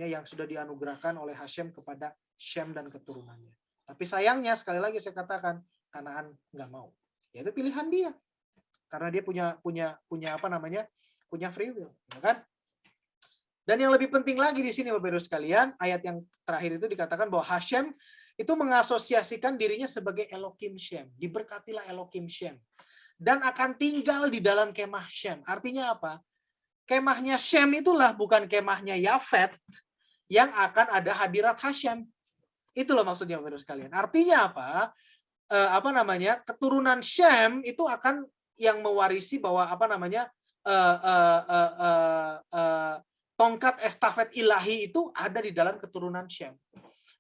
yang sudah dianugerahkan oleh Hashem kepada Syem dan keturunannya. Tapi sayangnya sekali lagi saya katakan Kanaan nggak mau. Ya itu pilihan dia. Karena dia punya free will, ya kan? Dan yang lebih penting lagi di sini Bapak Ibu sekalian, ayat yang terakhir itu dikatakan bahwa Hashem itu mengasosiasikan dirinya sebagai Elohim Syem. Diberkatilah Elohim Syem. Dan akan tinggal di dalam kemah Syem. Artinya apa? Kemahnya Syem itulah bukan kemahnya Yafet yang akan ada hadirat Hashem. Itu loh maksudnya Bapak Ibu sekalian. Artinya apa? Keturunan Syem itu akan yang mewarisi bahwa tongkat estafet ilahi itu ada di dalam keturunan Syem.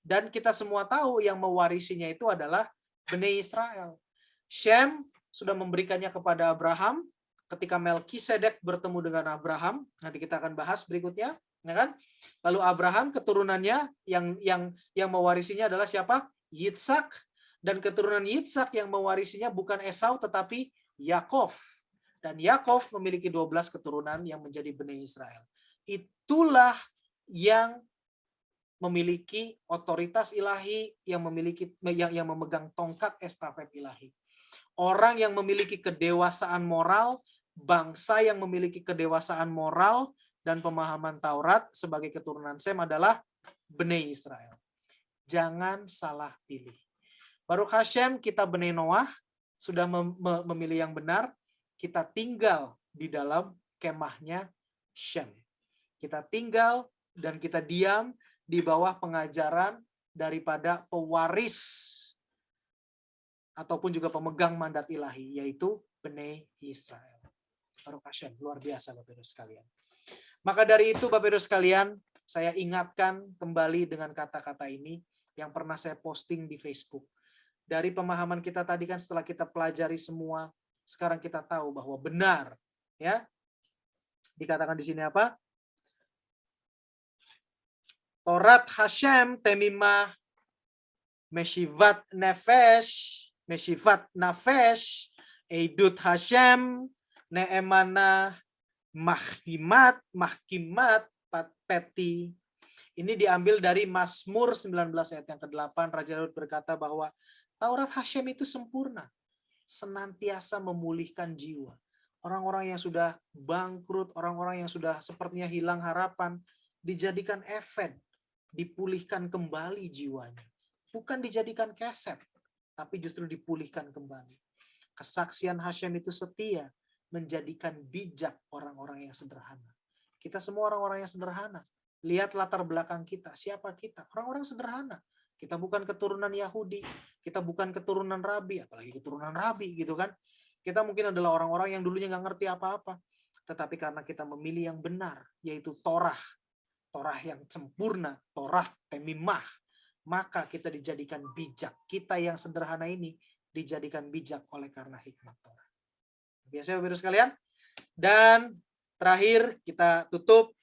Dan kita semua tahu yang mewarisinya itu adalah Bani Israel. Syem sudah memberikannya kepada Abraham ketika Melkisedek bertemu dengan Abraham. Nanti kita akan bahas berikutnya, ya kan? Lalu Abraham keturunannya yang mewarisinya adalah siapa? Yitzhak. Dan keturunan Yitzhak yang mewarisinya bukan Esau tetapi Yakov. Dan Yakov memiliki 12 keturunan yang menjadi Bani Israel. Itulah yang memiliki otoritas ilahi, yang memegang tongkat estafet ilahi. Orang yang memiliki kedewasaan moral, bangsa yang memiliki kedewasaan moral dan pemahaman Taurat sebagai keturunan Sem adalah Bani Israel. Jangan salah pilih. Baruch Hashem, kita Bani Noah sudah memilih yang benar. Kita tinggal di dalam kemahnya Syem. Kita tinggal dan kita diam di bawah pengajaran daripada pewaris ataupun juga pemegang mandat ilahi, yaitu Bani Israel. Baruch Hashem, luar biasa Bapak Ibu sekalian. Maka dari itu Bapak Ibu sekalian, saya ingatkan kembali dengan kata-kata ini yang pernah saya posting di Facebook. Dari pemahaman kita tadi kan setelah kita pelajari semua, sekarang kita tahu bahwa benar, ya. Dikatakan di sini apa? Torat Hashem temimah meshivat nafesh eidut Hashem neemana mahkimat peti. Ini diambil dari Mazmur 19 ayat yang ke-8. Raja Daud berkata bahwa Taurat Hashem itu sempurna, senantiasa memulihkan jiwa. Orang-orang yang sudah bangkrut, orang-orang yang sudah sepertinya hilang harapan, dijadikan efed, dipulihkan kembali jiwanya. Bukan dijadikan keset, tapi justru dipulihkan kembali. Kesaksian Hashem itu setia, menjadikan bijak orang-orang yang sederhana. Kita semua orang-orang yang sederhana. Lihat latar belakang kita, siapa kita? Orang-orang sederhana. Kita bukan keturunan Yahudi, kita bukan keturunan Rabi, apalagi keturunan Rabi gitu kan. Kita mungkin adalah orang-orang yang dulunya nggak ngerti apa-apa. Tetapi karena kita memilih yang benar, yaitu Torah. Torah yang sempurna, Torah temimah. Maka kita dijadikan bijak. Kita yang sederhana ini dijadikan bijak oleh karena hikmat Torah. Biasa Bapak Ibu sekalian. Dan terakhir kita tutup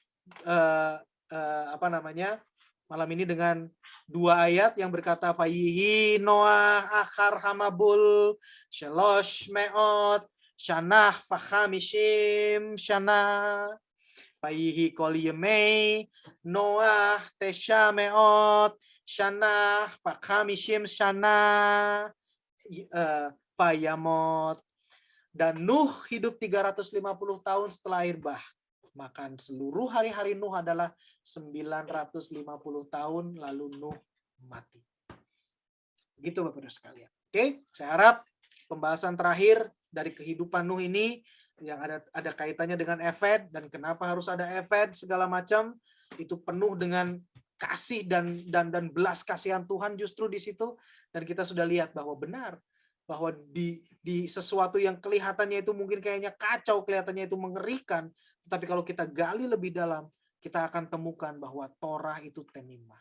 malam ini dengan 2 ayat yang berkata Vayihi Noah akhar hamabul shelosh meot shanah fachamishim shanah Vayihi kol yemei Noah tesha meot shanah fachamishim shanah Vayamot. Dan Nuh hidup 350 tahun setelah air bah. Maka seluruh hari-hari Nuh adalah 950 tahun lalu Nuh mati. Begitu Bapak Ibu sekalian. Oke, saya harap pembahasan terakhir dari kehidupan Nuh ini yang ada kaitannya dengan Efed dan kenapa harus ada Efed segala macam itu penuh dengan kasih dan belas kasihan Tuhan justru di situ, dan kita sudah lihat bahwa benar bahwa di sesuatu yang kelihatannya itu mungkin kayaknya kacau, kelihatannya itu mengerikan, tetapi kalau kita gali lebih dalam, kita akan temukan bahwa Torah itu temimah.